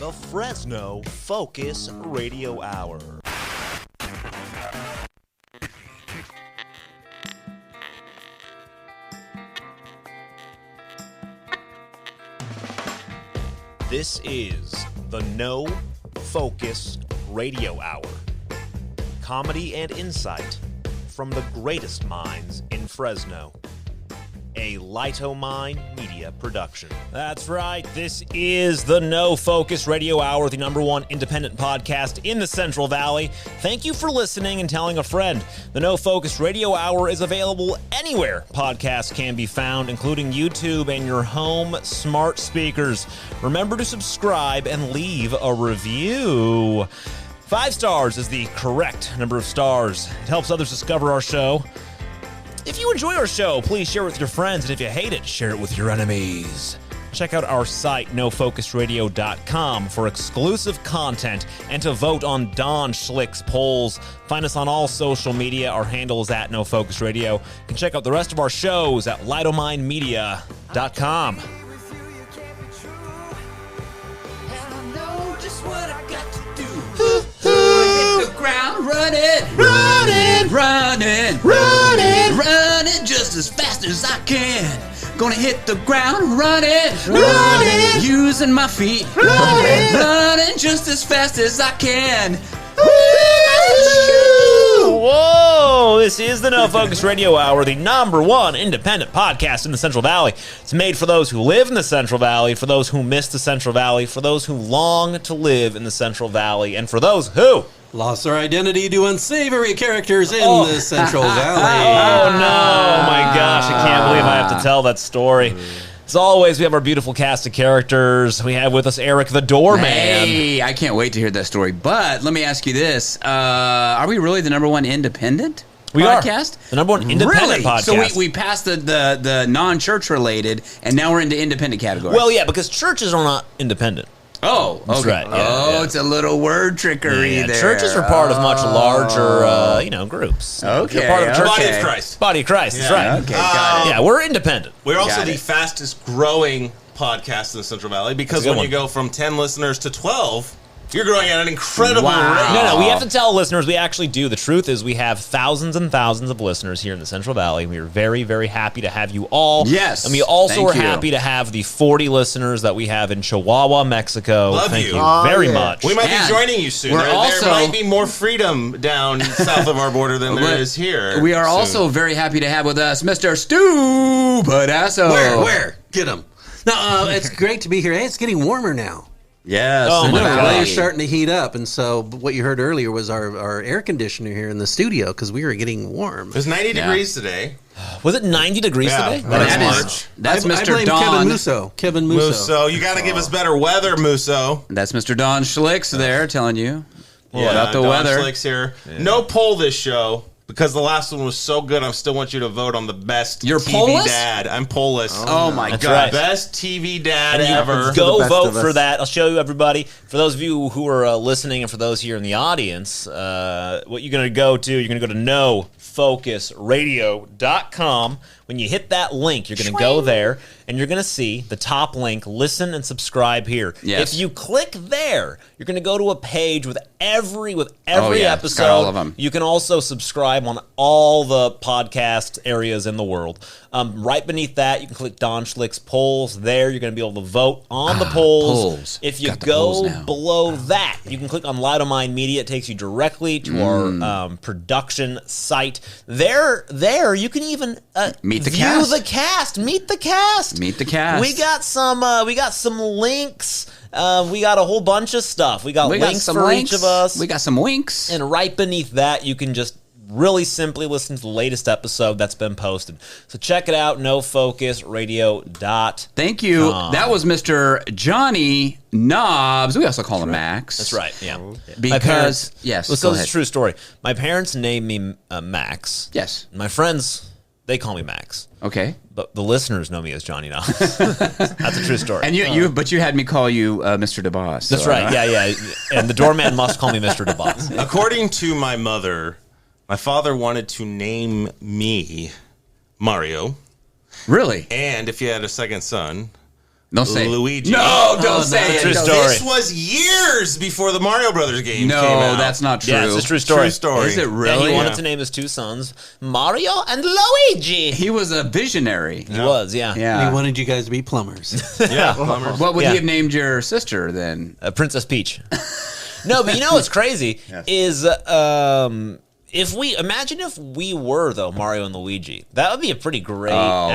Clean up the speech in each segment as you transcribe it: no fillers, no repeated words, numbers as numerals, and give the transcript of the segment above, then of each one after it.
the Fresno Focus Radio Hour. This is the No Focus Radio Hour. Comedy and insight from the greatest minds in Fresno. A Lightomine Media production. That's right. This is the No Focus Radio Hour, the #1 independent podcast in the Central Valley. Thank you for listening and telling a friend. The No Focus Radio Hour is available anywhere podcasts can be found, including YouTube and your home smart speakers. Remember to subscribe and leave a review. 5 stars is the correct number of stars. It helps others discover our show. If you enjoy our show, please share it with your friends, and if you hate it, share it with your enemies. Check out our site, nofocusradio.com, for exclusive content and to vote on Don Schlick's polls. Find us on all social media. Our handle is at nofocusradio. You can check out the rest of our shows at lightominemedia.com. Running just as fast as I can. Gonna hit the ground running, using my feet, running just as fast as I can. Whoa! This is the No Focus Radio Hour, the #1 independent podcast in the Central Valley. It's made for those who live in the Central Valley, for those who miss the Central Valley, for those who long to live in the Central Valley, and for those who lost their identity to unsavory characters in the Central Valley. Oh, no. My gosh, I can't believe I have to tell that story. As always, we have our beautiful cast of characters. We have with us Eric the Doorman. Hey, I can't wait to hear that story. But let me ask you this. Are we really the #1 independent podcast? The #1 independent podcast. So we passed the non-church related, and now we're into independent category. Well, yeah, because churches are not independent. Oh, okay. That's right. Yeah, It's a little word trickery there. Churches are part of much larger, groups. Okay. They're part of church. Body of Christ. Body of Christ, that's right. Okay, got it. Yeah, we're independent. We're also Got the it. fastest growing podcast in the Central Valley because when you go from 10 listeners to 12, you're growing at an incredible rate. No, we have to tell listeners we actually do. The truth is we have thousands and thousands of listeners here in the Central Valley. We are very, very happy to have you all. Yes. And we also Thank are you. happy to have the 40 listeners that we have in Chihuahua, Mexico. Love Thank you. you Oh, very much. We might And be joining you soon. we're There also- might be more freedom down south of our border than there is here. We are soon. also very happy to have with us Mr. Stu Badasso. Where? Get them. No, it's great to be here. Hey, it's getting warmer now. Yes. Oh, my The God. weather's starting to heat up, and so what you heard earlier was our air conditioner here in the studio because we were getting warm. It was 90 degrees today. Was it 90 degrees today? That's I Mr. blame Don. Kevin Musso. Kevin Musso. Musso, you got to give us better weather, Musso. That's Mr. Don Schlicks there telling you about the Don weather. Schlick's here. No poll this show because the last one was so good. I still want you to vote on the best You're TV poll-less? dad. I'm poll-less. Oh my That's God. right. Best TV dad And you ever. go best vote of us. for that. I'll show you everybody. For those of you who are listening and for those here in the audience, what you're going to go to, you're going to go to nofocusradio.com. When you hit that link, you're going to go there and you're going to see the top link, listen and subscribe here. Yes. If you click there, you're going to go to a page with every Oh, yeah. It's episode. got all of 'em. You can also subscribe on all the podcast areas in the world. Right beneath that, you can click Don Schlick's polls. There, you're going to be able to vote on the polls. polls. If you Got the polls go now. below that, you can click on Lightomine Media. It takes you directly to our production site. There, you can even Meet the view cast. the cast. Meet the cast. Meet the cast. We got some links. We got a whole bunch of stuff. We got links for each of us. We got some winks. And right beneath that, you can just really simply listen to the latest episode that's been posted. So check it out, nofocusradio.com. Thank you. That was Mr. Johnny Knobs. We also call him Max. That's right, yeah. Because, yes, so go this is ahead. a true story. My parents named me Max. Yes. My friends, they call me Max. Okay. But the listeners know me as Johnny Knobs. That's a true story. And but you had me call you Mr. DeBoss. That's right, yeah. And the doorman must call me Mr. DeBoss. According to my mother, my father wanted to name me Mario. Really? And if you had a second son, Don't say Luigi. No, don't say it. True story. This was years before the Mario Brothers game came out. No, that's not true. Yeah, it's a true story. True story. Is it really? Yeah, he wanted to name his two sons Mario and Luigi. He was a visionary. He was, yeah. And he wanted you guys to be plumbers. Yeah, plumbers. What would he have named your sister then? Princess Peach. No, but you know what's crazy is if we were though Mario and Luigi, that would be a pretty great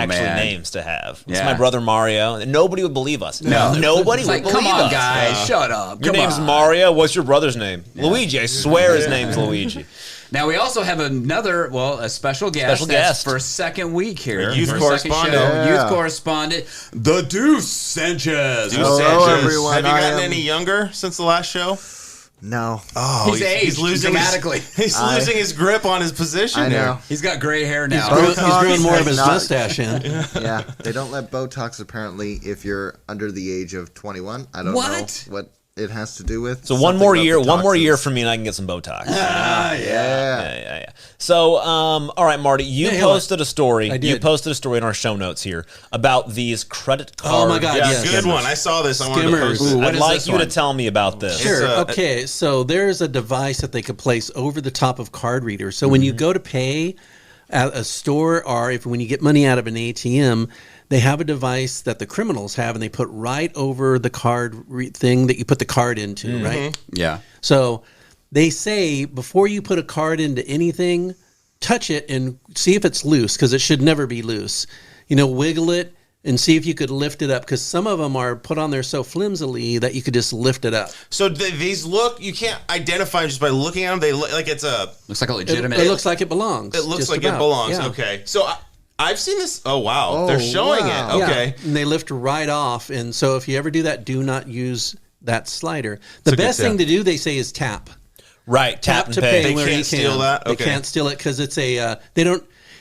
names to have. It's my brother Mario, and nobody would believe us. No, nobody would believe us. Come on, guys, shut up. Your name's Mario. What's your brother's name? Luigi. I swear his name's Luigi. Now we also have a special guest. That's for second week here. Youth correspondent. Youth correspondent, the Deuce Sanchez. Hello, everyone. Have you gotten any younger since the last show? No. Oh, he's losing dramatically. He's losing his grip on his position. I know. He's got gray hair now. He's growing more of his mustache in. Yeah, they don't let Botox apparently if you're under the age of 21. I don't know what it has to do with. So one more year for me, and I can get some Botox. Yeah. So, all right, Marty, you posted a story. You posted a story in our show notes here about these credit cards. Oh my God! Yeah, good one. I saw this. I wanted to post it. I'd like you to tell me about this. Sure. Okay. So there's a device that they could place over the top of card readers. So when you go to pay at a store, or when you get money out of an ATM, they have a device that the criminals have, and they put right over the card thing that you put the card into, right? Yeah. So they say before you put a card into anything, touch it and see if it's loose, because it should never be loose. Wiggle it and see if you could lift it up, because some of them are put on there so flimsily that you could just lift it up. So these you can't identify just by looking at them. They look like it's looks like a legitimate. It looks like it belongs. It looks like it belongs. Yeah. Okay. So I've seen this. Oh, wow. They're showing it. Okay. Yeah. And they lift right off. And so if you ever do that, do not use that slider. The best thing to do, they say, is tap. Right. Tap to pay. They can't steal that? Okay. They can't steal it because it's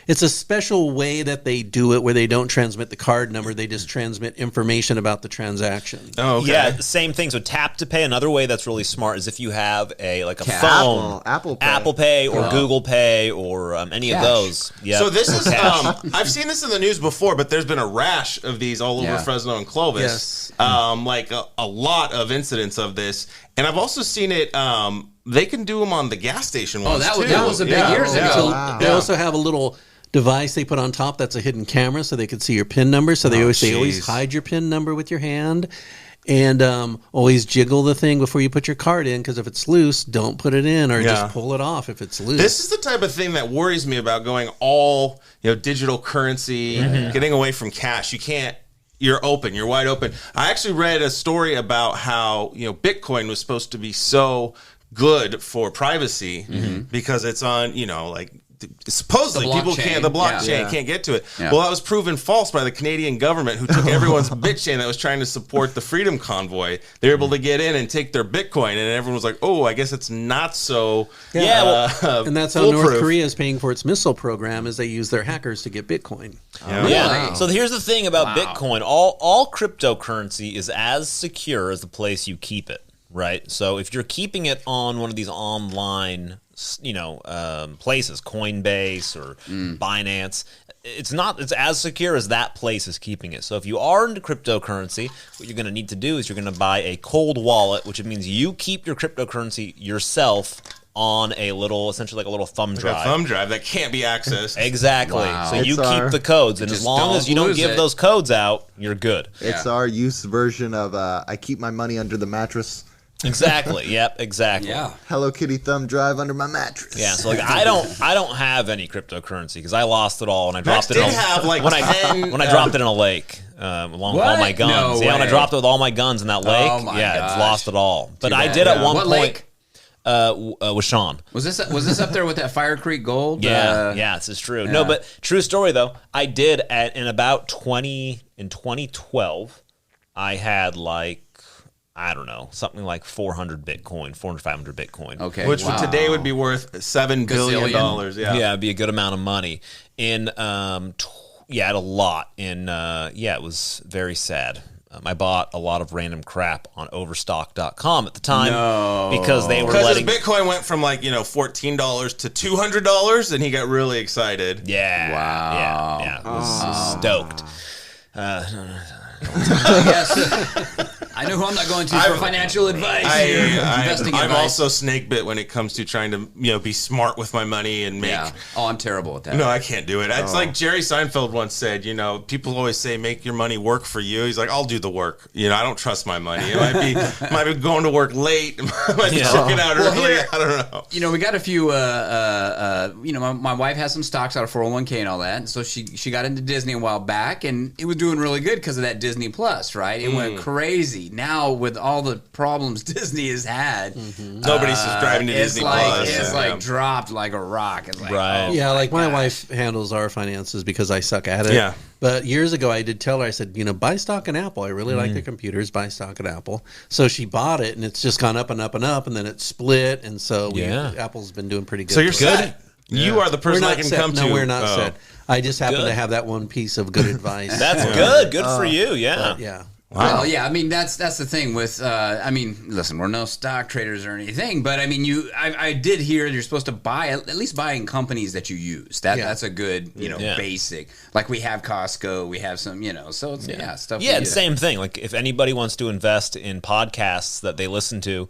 it's a special way that they do it where they don't transmit the card number. They just transmit information about the transaction. Oh, okay. Yeah, same thing. So tap to pay. Another way that's really smart is if you have a phone, Apple Pay or Google Pay or any of those. Yep. So this is I've seen this in the news before, but there's been a rash of these all over Fresno and Clovis. Yes. A lot of incidents of this, and I've also seen it. They can do them on the gas station ones too. That was a big years ago. So they also have a little device they put on top that's a hidden camera so they can see your PIN number. So they always hide your PIN number with your hand, and always jiggle the thing before you put your card in, because if it's loose, don't put it in, or just pull it off if it's loose. This is the type of thing that worries me about going all digital currency, getting away from cash. You can't. You're open. You're wide open. I actually read a story about how Bitcoin was supposed to be so good for privacy because it's on supposedly people can't can't get to it. Well, that was proven false by the Canadian government, who took everyone's bitchain that was trying to support the Freedom Convoy. They were able to get in and take their Bitcoin, and everyone was like, oh, I guess it's not so and that's how North Korea is paying for its missile program, is they use their hackers to get Bitcoin. Yeah. So here's the thing about Bitcoin. All cryptocurrency is as secure as the place you keep it. Right. So if you're keeping it on one of these online, places, Coinbase or Binance, it's as secure as that place is keeping it. So if you are into cryptocurrency, what you're going to need to do is you're going to buy a cold wallet, which means you keep your cryptocurrency yourself on essentially like a little thumb drive. A thumb drive that can't be accessed. Exactly. Wow. So you keep the codes, and as long as you don't give those codes out, you're good. It's our youth version of I keep my money under the mattress. Exactly. Yep. Exactly. Yeah. Hello Kitty thumb drive under my mattress. Yeah. So I don't have any cryptocurrency because I lost it all when I dropped it. When I dropped it in a lake along with all my guns. When I dropped it with all my guns in that lake. It's lost it all. But I did at one point. Lake? With Sean. Was this up there with that Fire Creek Gold? Yeah, this is true. Yeah. No, but true story though. I did in 2012. I had something like 400, 500 Bitcoin. Okay. Which today would be worth $7 billion. Yeah, it'd be a good amount of money. I had a lot. It was very sad. I bought a lot of random crap on Overstock.com at the time because they were his Bitcoin went from $14 to $200, and he got really excited. Yeah. Wow. Yeah. Was stoked. Yes. I know who I'm not going to for financial advice. Investing I'm advice. also snake bit when it comes to trying to be smart with my money and make. Yeah. Oh, I'm terrible at that. No, I can't do it. It's like Jerry Seinfeld once said. People always say make your money work for you. He's like, I'll do the work. I don't trust my money. It might be going to work late. Might be checking out early. I don't know. We got a few. My wife has some stocks out of 401k and all that, and so she got into Disney a while back, and it was doing really good because of that Disney Plus, right? It went crazy. Now with all the problems Disney has had, nobody's subscribing to Disney Plus. It's dropped like a rock. It's like, right. My wife handles our finances because I suck at it. Yeah. But years ago, I did tell her, I said, buy stock in Apple. I really like their computers. Buy stock in Apple. So she bought it, and it's just gone up and up and up, and then it split, and so Apple's been doing pretty good. So you're set. You are the person I can come to. No, we're not set. I just happen to have that one piece of good advice. That's good. Good for you. Yeah. Yeah. Wow. Well, yeah, that's the thing with, listen, we're no stock traders or anything, but I did hear you're supposed to buy, at least buy in companies that you use. That's a good, basic. Like we have Costco, we have some, so it's, stuff. Yeah, it's the same thing. Like if anybody wants to invest in podcasts that they listen to,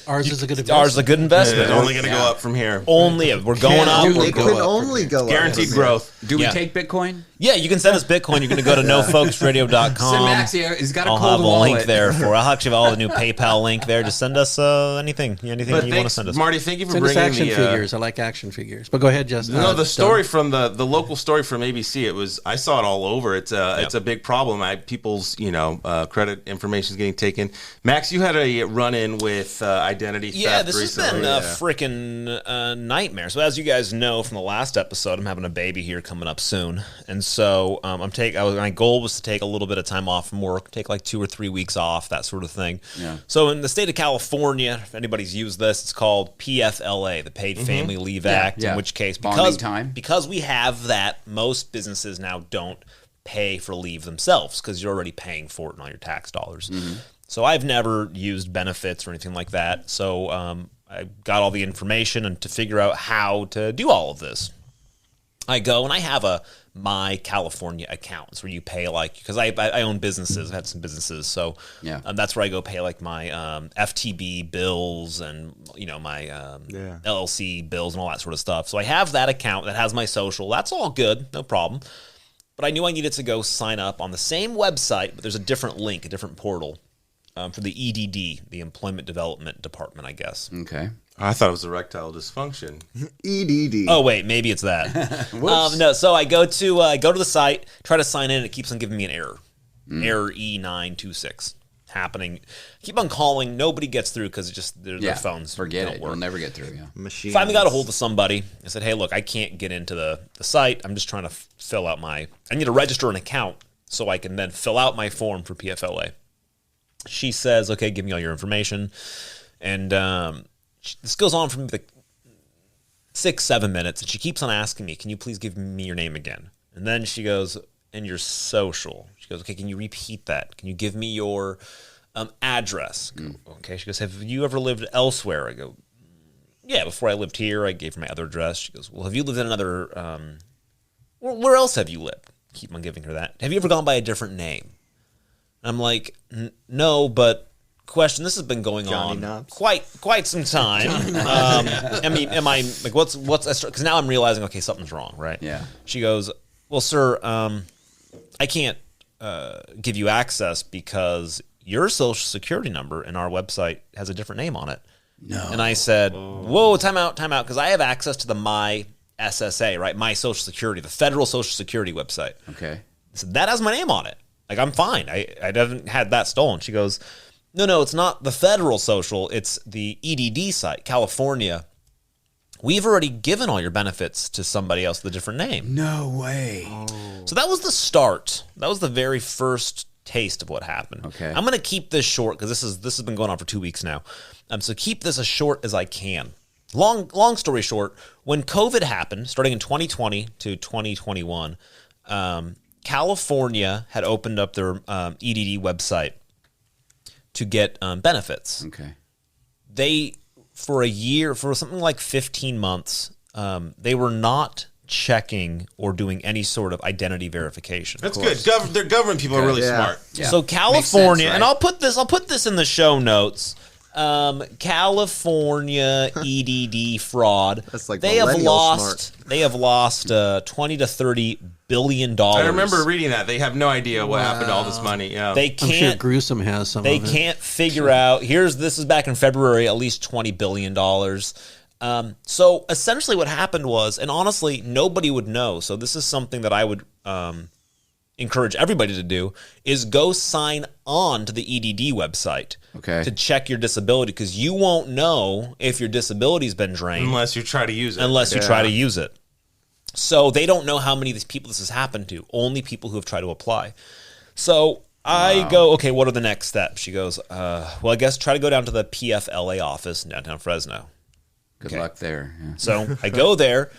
ours is a good investment. Ours is a good investment. It's only going to go up from here. We're going up. It could only go up. Guaranteed growth. Do we take Bitcoin? Yeah, you can send us Bitcoin. You're going to go to nofolksradio.com. Max, he's got a I'll cold have a wallet. link there for. I'll actually have all the new PayPal link there. Just send us anything you want to send us. Marty. Thank you for Send us bringing action figures. I like action figures. But go ahead, Justin. No, the story from the local story from ABC. I saw it all over. It's a big problem. People's credit information is getting taken. Max, you had a run in with identity theft. Yeah, this recently. has been a freaking nightmare. So as you guys know from the last episode, I'm having a baby here coming up soon, and so my goal was to take a little bit of time off from work, take like 2 or 3 weeks off, that sort of thing. Yeah. So in the state of California, if anybody's used this, it's called PFLA, the Paid Family Leave Act. In which case, because we have that, most businesses now don't pay for leave themselves because you're already paying for it in all your tax dollars. So I've never used benefits or anything like that. So I got all the information and to figure out how to do all of this. I go and I have a My California account. It's where you pay because I own businesses. I've had some businesses. So that's where I go pay my FTB bills and my LLC bills and all that sort of stuff. So I have that account that has my social. That's all good. No problem. But I knew I needed to go sign up on the same website, but there's a different link, a different portal for the EDD, the Employment Development Department, I guess. Okay. I thought it was erectile dysfunction. EDD. Oh wait, maybe it's that. No, so I go to the site, try to sign in, and it keeps on giving me an error. Error E926 happening. Keep on calling, nobody gets through because their phones forget don't it. work. We'll never get through. Yeah. Machines. Finally got a hold of somebody. I said, hey, look, I can't get into the site. I'm just trying to fill out I need to register an account so I can then fill out my form for PFLA. She says, okay, give me all your information. And this goes on for like 6-7 minutes, and she keeps on asking me, can you please give me your name again? And then she goes, and your social. She goes, okay, can you repeat that? Can you give me your address? Okay, she goes, have you ever lived elsewhere? I go, yeah, before I lived here, I gave her my other address. She goes, well, have you lived in another, where else have you lived? Keep on giving her that. Have you ever gone by a different name? I'm like, no, but question, this has been going on quite some time. I mean, am I like what's because now I'm realizing, okay, something's wrong, right? Yeah. She goes, well, sir, I can't give you access because your social security number in our website has a different name on it. No. And I said, whoa, time out, because I have access to the My SSA, right? My Social Security, the federal Social Security website. Okay. I said, that has my name on it. Like, I'm fine. I haven't had that stolen. She goes, no, it's not the federal social. It's the EDD site, California. We've already given all your benefits to somebody else with a different name. No way. So that was the start. That was the very first taste of what happened. Okay. I'm going to keep this short because this has been going on for 2 weeks now. So keep this as short as I can. Long story short, when COVID happened, starting in 2020 to 2021, California had opened up their EDD website to get benefits. Okay. They, for a year, for something like 15 months, they were not checking or doing any sort of identity verification. That's good. Their government people are really smart. Yeah. So California, sense, right? and I'll put this in the show notes. California EDD fraud. That's like they have lost. smart. They have lost $20 to $30 billion. I remember reading that. They have no idea what happened to all this money. Yeah. They I'm can't. sure Gruesome has some. They of it. can't figure out. This is back in February. At least $20 billion. So essentially, what happened was, and honestly, nobody would know. So this is something that I would encourage everybody to do: is go sign on to the EDD website to check your disability, because you won't know if your disability's been drained unless you try to use it. So they don't know how many of these people this has happened to. Only people who have tried to apply. So I go, okay, what are the next steps? She goes, well, I guess try to go down to the PFLA office in downtown Fresno. Good luck there. Yeah. So I go there.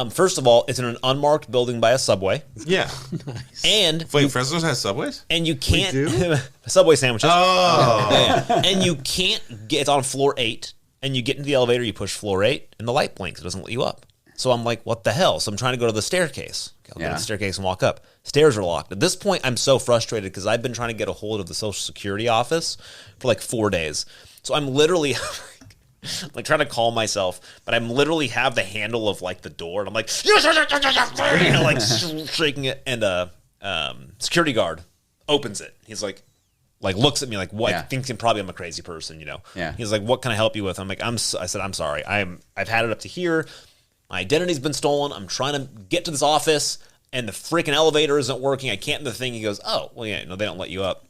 First of all, it's in an unmarked building by a Subway. Yeah. Nice. And Wait, Fresno has Subways? and you can't Subway sandwiches. Oh. Yeah. And you can't get, it's on floor 8, and you get into the elevator, you push floor 8, and the light blinks. It doesn't let you up. So I'm like, what the hell? So I'm trying to go to the staircase. Okay, I'll go to the staircase and walk up. Stairs are locked. At this point, I'm so frustrated because I've been trying to get a hold of the Social Security office for like 4 days. So I'm literally like trying to calm myself, but I'm literally have the handle of like the door, and I'm like, like shaking it, and security guard opens it. He's like looks at me like, what? Thinks probably I'm a crazy person, you know? Yeah. He's like, what can I help you with? I'm like, I said, I'm sorry. I've had it up to here. My identity's been stolen. I'm trying to get to this office, and the freaking elevator isn't working. I can't do the thing. He goes, oh, well, yeah, no, they don't let you up.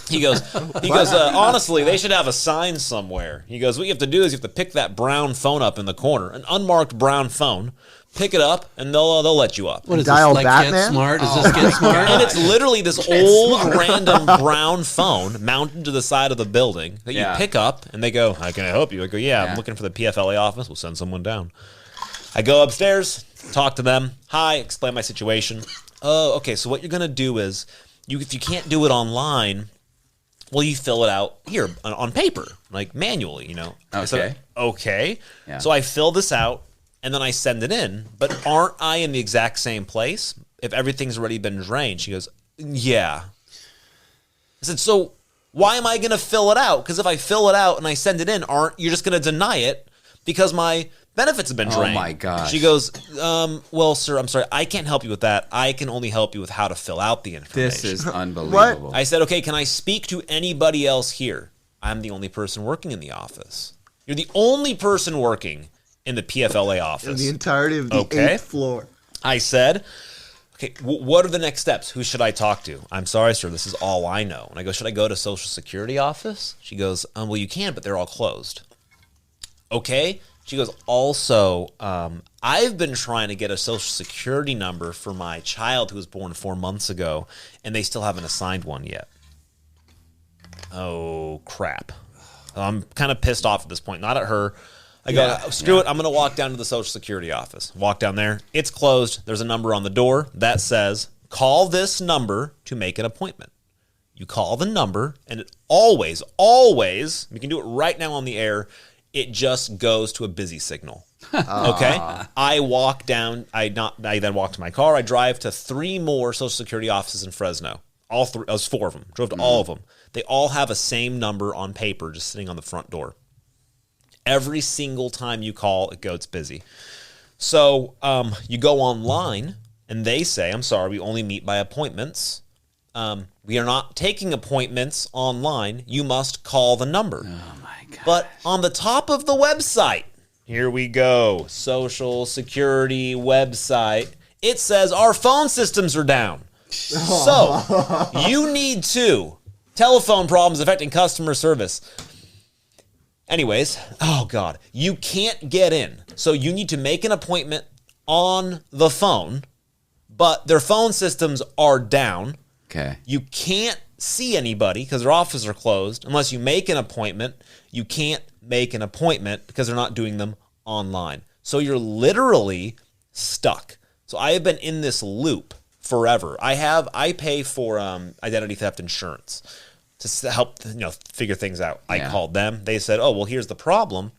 He goes, honestly, they should have a sign somewhere. He goes, what you have to do is you have to pick that brown phone up in the corner, an unmarked brown phone. Pick it up, and they'll let you up. What is Dial this, like Batman? Get Smart? Is this Get Smart? And it's literally this old random brown phone mounted to the side of the building that you pick up, and they go, how can I help you? I go, I'm looking for the PFLA office. We'll send someone down. I go upstairs, talk to them. Hi, explain my situation. Oh, okay, so what you're going to do is, if you can't do it online, well, you fill it out here on paper, like manually, you know. Okay. So, okay. Yeah. So I fill this out, and then I send it in. But aren't I in the exact same place if everything's already been drained? She goes, yeah. I said, so why am I going to fill it out? Because if I fill it out and I send it in, aren't you just going to deny it because my benefits have been drained? Oh, my gosh. She goes, well, sir, I'm sorry. I can't help you with that. I can only help you with how to fill out the information. This is unbelievable. I said, okay, can I speak to anybody else here? I'm the only person working in the office. You're the only person working in the PFLA office. In the entirety of the 8th floor. I said, okay, what are the next steps? Who should I talk to? I'm sorry, sir, this is all I know. And I go, should I go to Social Security office? She goes, well, you can, but they're all closed. Okay. She goes, also, I've been trying to get a Social Security number for my child who was born 4 months ago, and they still haven't assigned one yet. Oh, crap. I'm kind of pissed off at this point. Not at her. I go, screw it. I'm going to walk down to the Social Security office. Walk down there. It's closed. There's a number on the door that says, call this number to make an appointment. You call the number, and it always, we can do it right now on the air, it just goes to a busy signal. Okay? I walk down, I then walk to my car, I drive to 3 more Social Security offices in Fresno. All 3, it was 4 of them. Drove to all of them. They all have a same number on paper just sitting on the front door. Every single time you call, it's busy. So you go online, and they say, I'm sorry, we only meet by appointments. We are not taking appointments online. You must call the number. Oh, my God. But on the top of the website, here we go, Social Security website, it says our phone systems are down. So you need to. Telephone problems affecting customer service. Anyways, oh God, you can't get in. So you need to make an appointment on the phone, but their phone systems are down. Okay. You can't see anybody because their offices are closed. Unless you make an appointment, you can't make an appointment because they're not doing them online. So you're literally stuck. So I have been in this loop forever. I pay for identity theft insurance to help figure things out. I called them. They said, oh, well, here's the problem.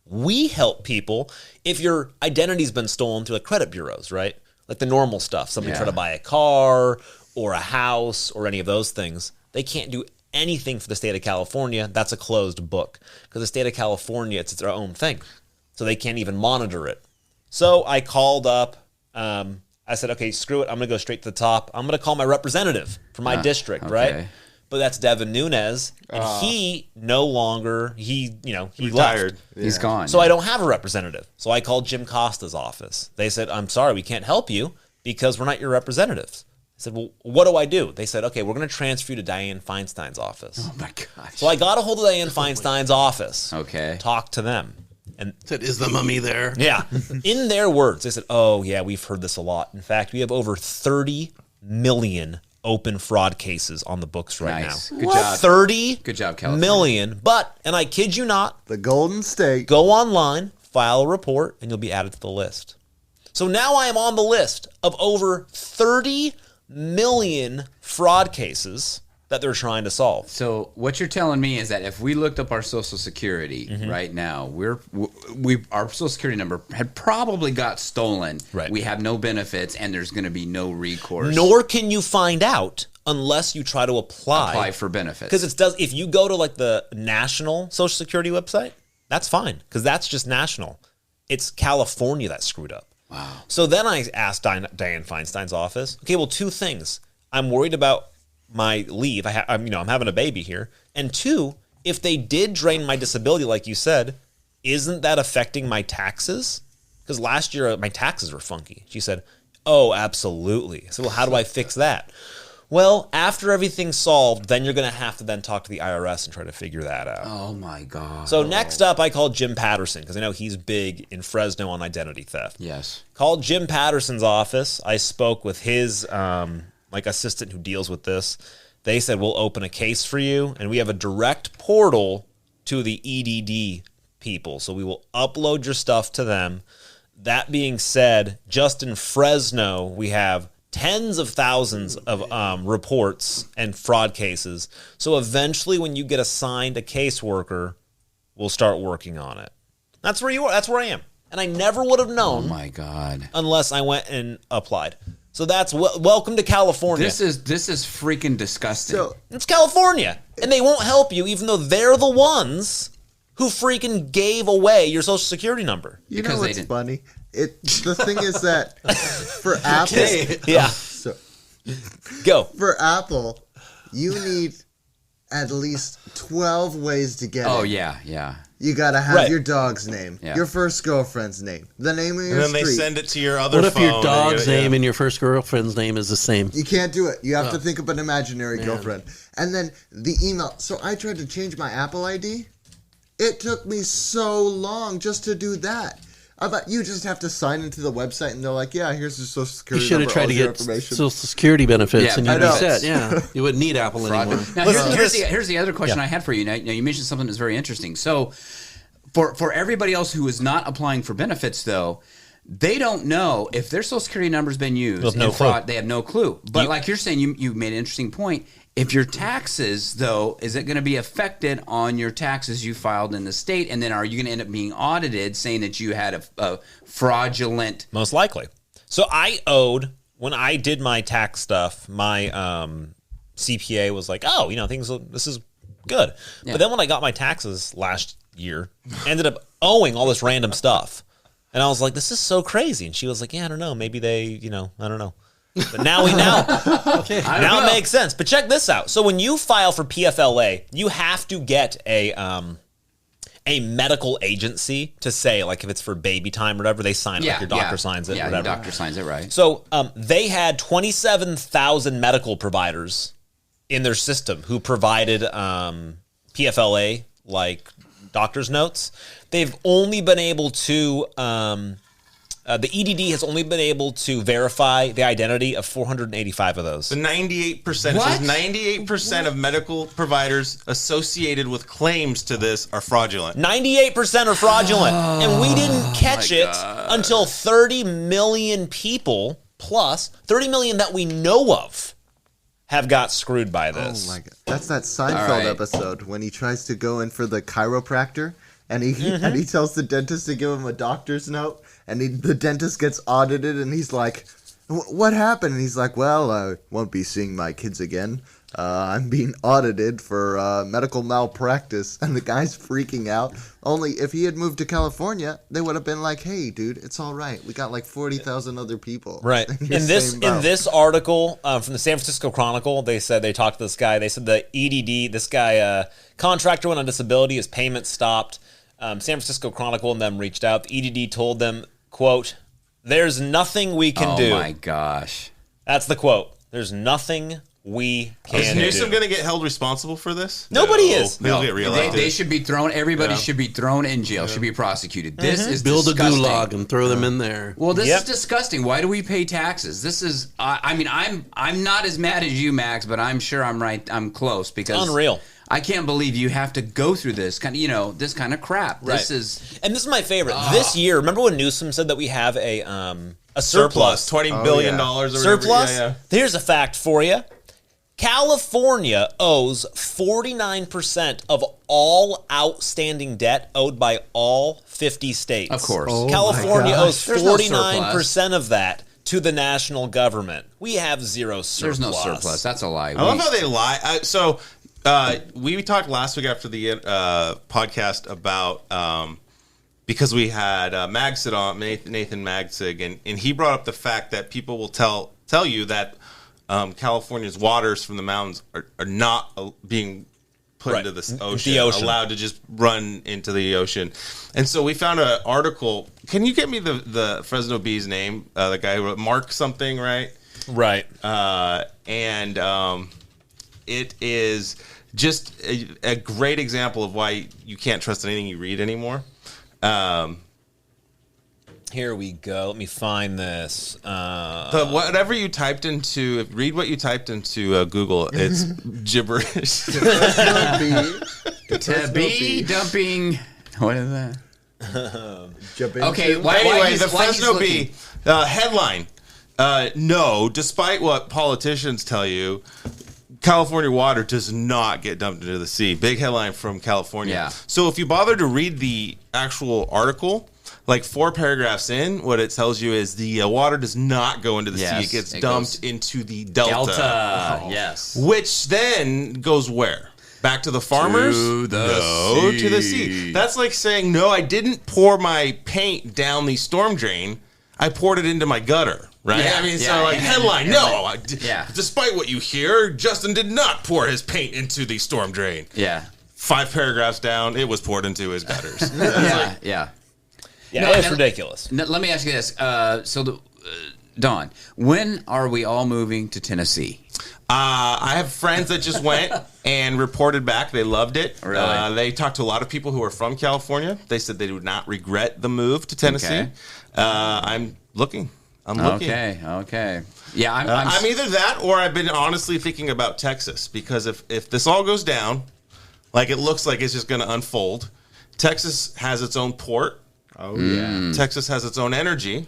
We help people if your identity's been stolen through like credit bureaus, right? Like the normal stuff. Somebody try to buy a car or a house or any of those things. They can't do anything for the state of California. That's a closed book because the state of California, it's their own thing. So they can't even monitor it. So I called up. I said, okay, screw it. I'm going to go straight to the top. I'm going to call my representative for my district, right? But that's Devin Nunes, and he no longer, he retired. Left. He's gone. So I don't have a representative. So I called Jim Costa's office. They said, I'm sorry, we can't help you because we're not your representatives. I said, well, what do I do? They said, okay, we're going to transfer you to Dianne Feinstein's office. Oh, my gosh. So I got a hold of Dianne Feinstein's office. Okay. Talked to them. And said, is the mummy there? Yeah. In their words, they said, oh, yeah, we've heard this a lot. In fact, we have over 30 million open fraud cases on the books right now. Good job. 30 Good job, California. million. But, and I kid you not, The Golden State. go online, file a report, and you'll be added to the list. So now I am on the list of over 30 million fraud cases that they're trying to solve. So what you're telling me is that if we looked up our Social Security right now, our Social Security number had probably got stolen. Right. We have no benefits, and there's going to be no recourse. Nor can you find out unless you try to apply for benefits. Because if you go to like the national Social Security website, that's fine because that's just national. It's California that screwed up. Wow. So then I asked Dianne Feinstein's office. Okay, well, two things. I'm worried about my leave. I'm having a baby here. And two, if they did drain my disability, like you said, isn't that affecting my taxes? Because last year my taxes were funky. She said, oh, absolutely. I said, well, how do I fix that? Well, after everything's solved, then you're going to have to then talk to the IRS and try to figure that out. Oh, my God. So next up, I called Jim Patterson because I know he's big in Fresno on identity theft. Yes. Called Jim Patterson's office. I spoke with his assistant who deals with this. They said, we'll open a case for you, and we have a direct portal to the EDD people. So we will upload your stuff to them. That being said, just in Fresno, we have tens of thousands of reports and fraud cases. So eventually when you get assigned a caseworker, we'll start working on it. That's where you are. That's where I am. And I never would have known. Oh, my God. Unless I went and applied. So that's welcome to California. This is freaking disgusting. So, it's California. And they won't help you even though they're the ones who freaking gave away your Social Security number. you Because know they what's didn't. funny? The thing is that for Apple, Yeah. so Go. for Apple, you need at least 12 ways to get Oh, it. yeah. You gotta have Right. your dog's name, Yeah. your first girlfriend's name, the name of your And then they street. send it to your other What if phone. your dog's and name and your first girlfriend's name is the same? You can't do it. You have to think of an imaginary girlfriend. And then the email. So I tried to change my Apple ID. It took me so long just to do that. I thought you just have to sign into the website and they're like, yeah, here's your Social You Security should have number, tried all to your get information. Social Security benefits, Yeah, and you'd I be know. set. Yeah, you wouldn't need Apple anymore. Now, Listen to this. here's the other question I had for you. Now, you mentioned something that's very interesting. So, for everybody else who is not applying for benefits, though, they don't know if their Social Security number's been used. They have no in fraud, clue. They have no clue. But like you're saying, you made an interesting point. If your taxes, though, is it going to be affected on your taxes you filed in the state? And then are you going to end up being audited saying that you had a fraudulent... Most likely. So I owed, when I did my tax stuff, my CPA was like, oh, this is good. Yeah. But then when I got my taxes last year, I ended up owing all this random stuff. And I was like, this is so crazy. And she was like, yeah, I don't know. Maybe they, I don't know. But now it makes sense. But check this out. So when you file for PFLA, you have to get a medical agency to say, like, if it's for baby time or whatever, they sign it. Like your doctor signs it. Yeah, whatever. your doctor signs it, right. So they had 27,000 medical providers in their system who provided PFLA, like doctor's notes. They've only been able to... the EDD has only been able to verify the identity of 485 of those. So 98%. It What? says 98% of medical providers associated with claims to this are fraudulent. 98% are fraudulent. And we didn't catch it until 30 million people, plus 30 million that we know of, have got screwed by this. Oh my god, that's that Seinfeld All right. episode when he tries to go in for the chiropractor and he tells the dentist to give him a doctor's note, and the dentist gets audited, and he's like, "What happened?" And he's like, "Well, I won't be seeing my kids again. I'm being audited for medical malpractice." And the guy's freaking out. Only if he had moved to California, they would have been like, "Hey, dude, it's all right. We got like 40,000 other people." Right. In this article from the San Francisco Chronicle, they said they talked to this guy. They said the EDD, this guy, contractor went on disability. His payments stopped. San Francisco Chronicle and them reached out. The EDD told them, quote, "There's nothing we can do." Oh my gosh. That's the quote. There's nothing we can Is do. Newsom going to get held responsible for this? Nobody is. He'll get reelected. They should be thrown. Everybody should be thrown in jail. Should be prosecuted. This is Build disgusting. a gulag and throw them in there. Well, this is disgusting. Why do we pay taxes? This is. I mean, I'm not as mad as you, Max, but I'm sure I'm right. I'm close because Unreal. I can't believe you have to go through this kind of, this kind of crap. Right. This is. And this is my favorite. This year, remember when Newsom said that we have a surplus? $20 billion or whatever. Surplus? Yeah. Here's a fact for you. California owes 49% of all outstanding debt owed by all 50 states. Of course. Oh, California my owes gosh. There's no 49% of that to the national government. We have zero surplus. There's no surplus. That's a lie. I love how they lie. We talked last week after the podcast about because we had Magsig on, Nathan Magsig, and he brought up the fact that people will tell you that California's waters from the mountains are not being put into the ocean, allowed to just run into the ocean. And so we found an article. Can you get me the Fresno Bee's name? The guy who wrote Mark something, right? Right. It is just a great example of why you can't trust anything you read anymore. Here we go. Let me find this. Whatever you typed into, read what you typed into Google. It's gibberish. Bee dumping. What is that? Okay. Anyway, the Fresno Bee headline. No, despite what politicians tell you, California water does not get dumped into the sea. Big headline from California. Yeah. So if you bother to read the actual article, like 4 paragraphs in, what it tells you is the water does not go into the sea. It gets dumped into the delta. Yes. Which then goes where? Back to the farmers? To the sea. To the sea. That's like saying, no, I didn't pour my paint down the storm drain. I poured it into my gutter. Right? Yeah, I mean, yeah, so like headline, no. Yeah. Despite what you hear, Justin did not pour his paint into the storm drain. Yeah. 5 paragraphs down, it was poured into his gutters. Yeah. Yeah, it's ridiculous. Now, let me ask you this. Don, when are we all moving to Tennessee? I have friends that just went and reported back. They loved it. Really? They talked to a lot of people who are from California. They said they would not regret the move to Tennessee. Okay. I'm looking. Okay. Yeah, I'm either that or I've been honestly thinking about Texas, because if this all goes down, like it looks like it's just going to unfold, Texas has its own port. Oh, yeah. Texas has its own energy.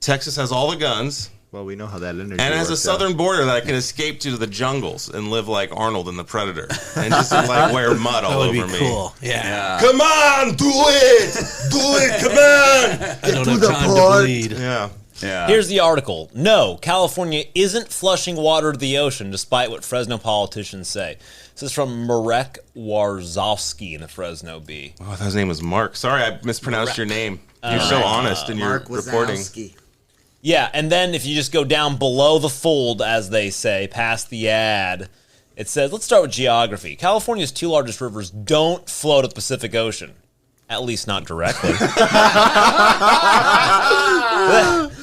Texas has all the guns. Well, we know how that energy And it has a southern border that I can escape to the jungles and live like Arnold in The Predator. And just like wear mud all over me. That would be cool. Yeah. Come on, do it! Do it, come on! I don't to have the time port. to bleed. Yeah. Here's the article. No, California isn't flushing water to the ocean, despite what Fresno politicians say. This is from Marek Warzowski in the Fresno Bee. Oh, I thought his name was Mark. Sorry, I mispronounced your name. You're so honest in your Mark reporting. Wazowski. Yeah, and then if you just go down below the fold, as they say, past the ad, it says, let's start with geography. California's 2 largest rivers don't flow to the Pacific Ocean. At least not directly.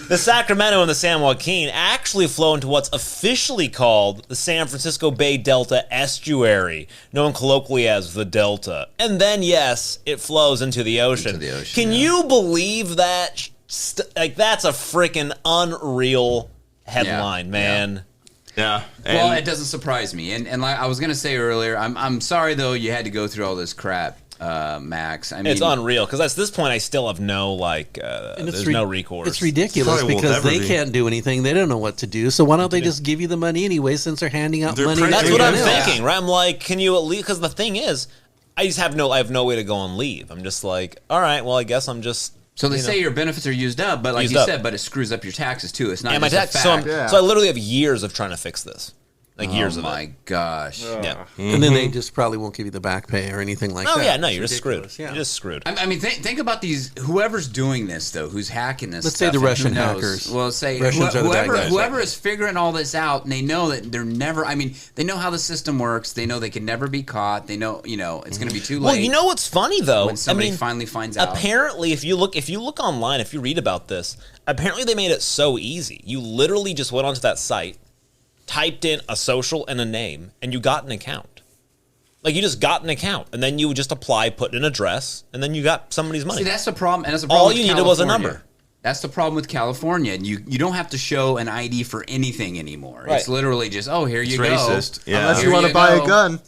The Sacramento and the San Joaquin actually flow into what's officially called the San Francisco Bay Delta Estuary, known colloquially as the Delta. And then, yes, it flows into the ocean. Can you believe that? That's a freaking unreal headline, man. Yeah. Well, it doesn't surprise me. And like I was going to say earlier, I'm sorry, though, you had to go through all this crap. Max, I mean, it's unreal because at this point I still have no there's no recourse. It's ridiculous because they can't do anything. They don't know what to do. So why don't they just give you the money anyway? Since they're handing out money, That's what I'm thinking, right? I'm like, can you at least? Because the thing is, I have no way to go on leave. I'm just like, all right, well, I guess I'm just. So they say your benefits are used up, but like you said, but it screws up your taxes too. It's not just a fact. So I literally have years of trying to fix this. Like years of it. Oh my gosh. Yeah. And then they just probably won't give you the back pay or anything like that. Oh yeah, no, you're just ridiculous. screwed. You're just screwed. I mean, think about these. Whoever's doing this, though, who's hacking this. Let's say the Russian hackers. Well, say Russians are the bad guys. whoever is figuring all this out, and they know that they're never. I mean, they know how the system works. They know they can never be caught. They know, it's going to be too late. Well, you know what's funny though? When somebody finally finds out. Apparently, if you look online, if you read about this, apparently they made it so easy. You literally just went onto that site, typed in a social and a name, and you got an account. Like, you just got an account, and then you would just apply, put an address, and then you got somebody's money. See, that's the problem. And that's the problem. All you needed was a number. That's the problem with California. You don't have to show an ID for anything anymore. Right. It's literally just, here you go. Racist. Yeah. Unless Here you want to buy a gun.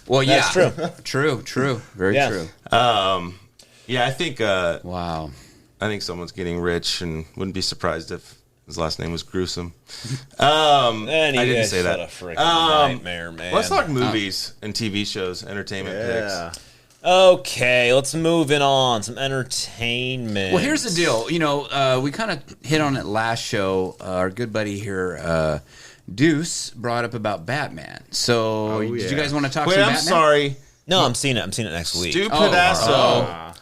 Well, yeah. That's true. True. Very Yeah. true. Yeah, I think Wow. I think someone's getting rich, and wouldn't be surprised if his last name was Gruesome. I didn't say that. A freaking nightmare, man. Let's talk movies and TV shows, entertainment picks. Okay, let's move it on. Some entertainment. Well, here's the deal. We kind of hit on it last show. Our good buddy here, Deuce, brought up about Batman. So, did you guys want to talk Wait, some I'm Batman? sorry. No, I'm seeing it. I'm seeing it next week. Stu Pedasso.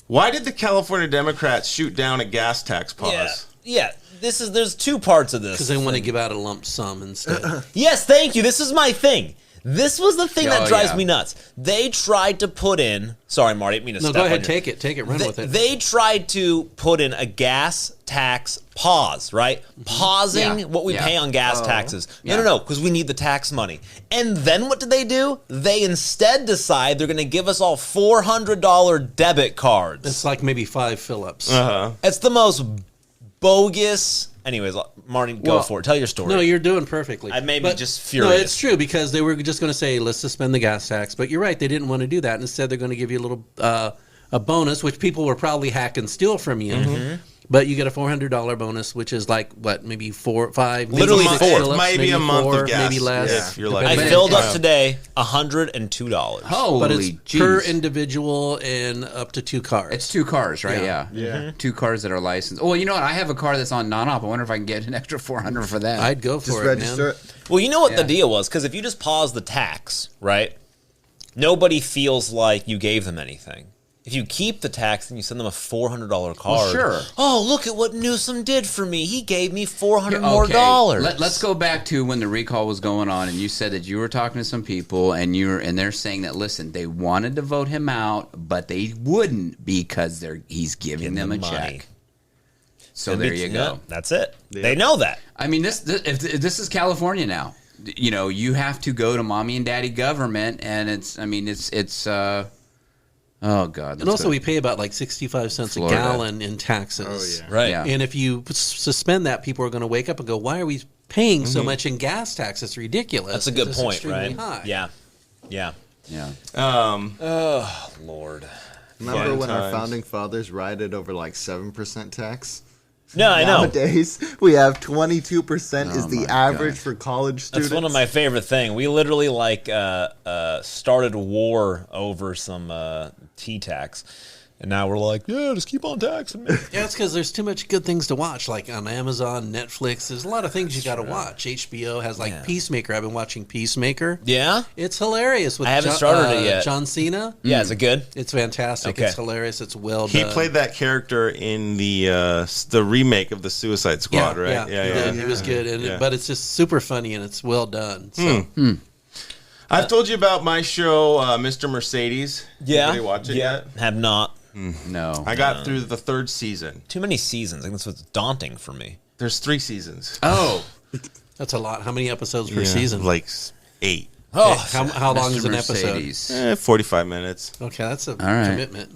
Why did the California Democrats shoot down a gas tax pause? Yeah. There's two parts of this. Because they want to give out a lump sum instead. Yes, thank you. This is my thing. This was the thing that drives me nuts. They tried to put in. Sorry, Marty, I didn't mean to step No, go ahead, on you. take it, run with it. They tried to put in a gas tax pause, right? Pausing what we pay on gas taxes. No, because we need the tax money. And then what did they do? They instead decide they're going to give us all $400 debit cards. It's like maybe 5 fill-ups. It's the most bogus. Anyways, Marty, go for it. Tell your story. No, you're doing perfectly. I made me just furious. No, it's true because they were just going to say, let's suspend the gas tax. But you're right, they didn't want to do that. Instead, they're going to give you a little a bonus, which people will probably hack and steal from you. Mm-hmm. But you get a $400 bonus, which is like, what, maybe 4 or 5? Literally maybe 4. Phillips, Maybe a month 4, of gas. maybe less. Yeah, if you're like, I filled up today $102. Holy But it's jeez. per individual and up to 2 cars. It's 2 cars, right? Yeah. Yeah. 2 cars that are licensed. Well, you know what? I have a car that's on non-op. I wonder if I can get an extra $400 for that. I'd go for Just it, register man. it. Well, you know what the deal was? Because if you just pause the tax, right, nobody feels like you gave them anything. If you keep the tax and you send them a $400 card, Well, sure. Oh, look at what Newsom did for me. He gave me $400 more dollars. Let's go back to when the recall was going on, and you said that you were talking to some people, and they're saying that listen, they wanted to vote him out, but they wouldn't because he's giving them a money. check. So there you go. That's it. Yeah. They know that. I mean, if this is California now. You have to go to mommy and daddy government, and it's. Oh, God. And also, we pay about like 65 cents Florida. a gallon in taxes. Oh, yeah. Right. Yeah. And if you suspend that, people are going to wake up and go, why are we paying so much in gas tax? It's ridiculous. That's a good It's point, extremely right? high. Yeah. Yeah. Oh, Lord. Remember Fun when our times. founding fathers rioted over like 7% tax? No, I know. Nowadays, we have 22% is the my average gosh. for college students. That's one of my favorite things. We literally started a war over some T-tax. And now we're like, yeah, just keep on taxing me. Yeah, it's because there's too much good things to watch, like on Amazon, Netflix. There's a lot of things you got to watch. HBO has like Peacemaker. I've been watching Peacemaker. Yeah? It's hilarious. With I haven't started it yet. John Cena. Yeah, is it good? It's fantastic. Okay. It's hilarious. It's well He done. played that character in the remake of the Suicide Squad, right? Yeah, he was good. And but it's just super funny and it's well done. So. I've told you about my show, Mr. Mercedes. Yeah. Anybody watch it yet? Have not. No. I got through the 3rd season. Too many seasons. I think that's what's daunting for me. There's 3 seasons. Oh. That's a lot. How many episodes per season? Like 8. Oh, How long Mr. is an episode? Mercedes. 45 minutes. Okay, that's a right. commitment.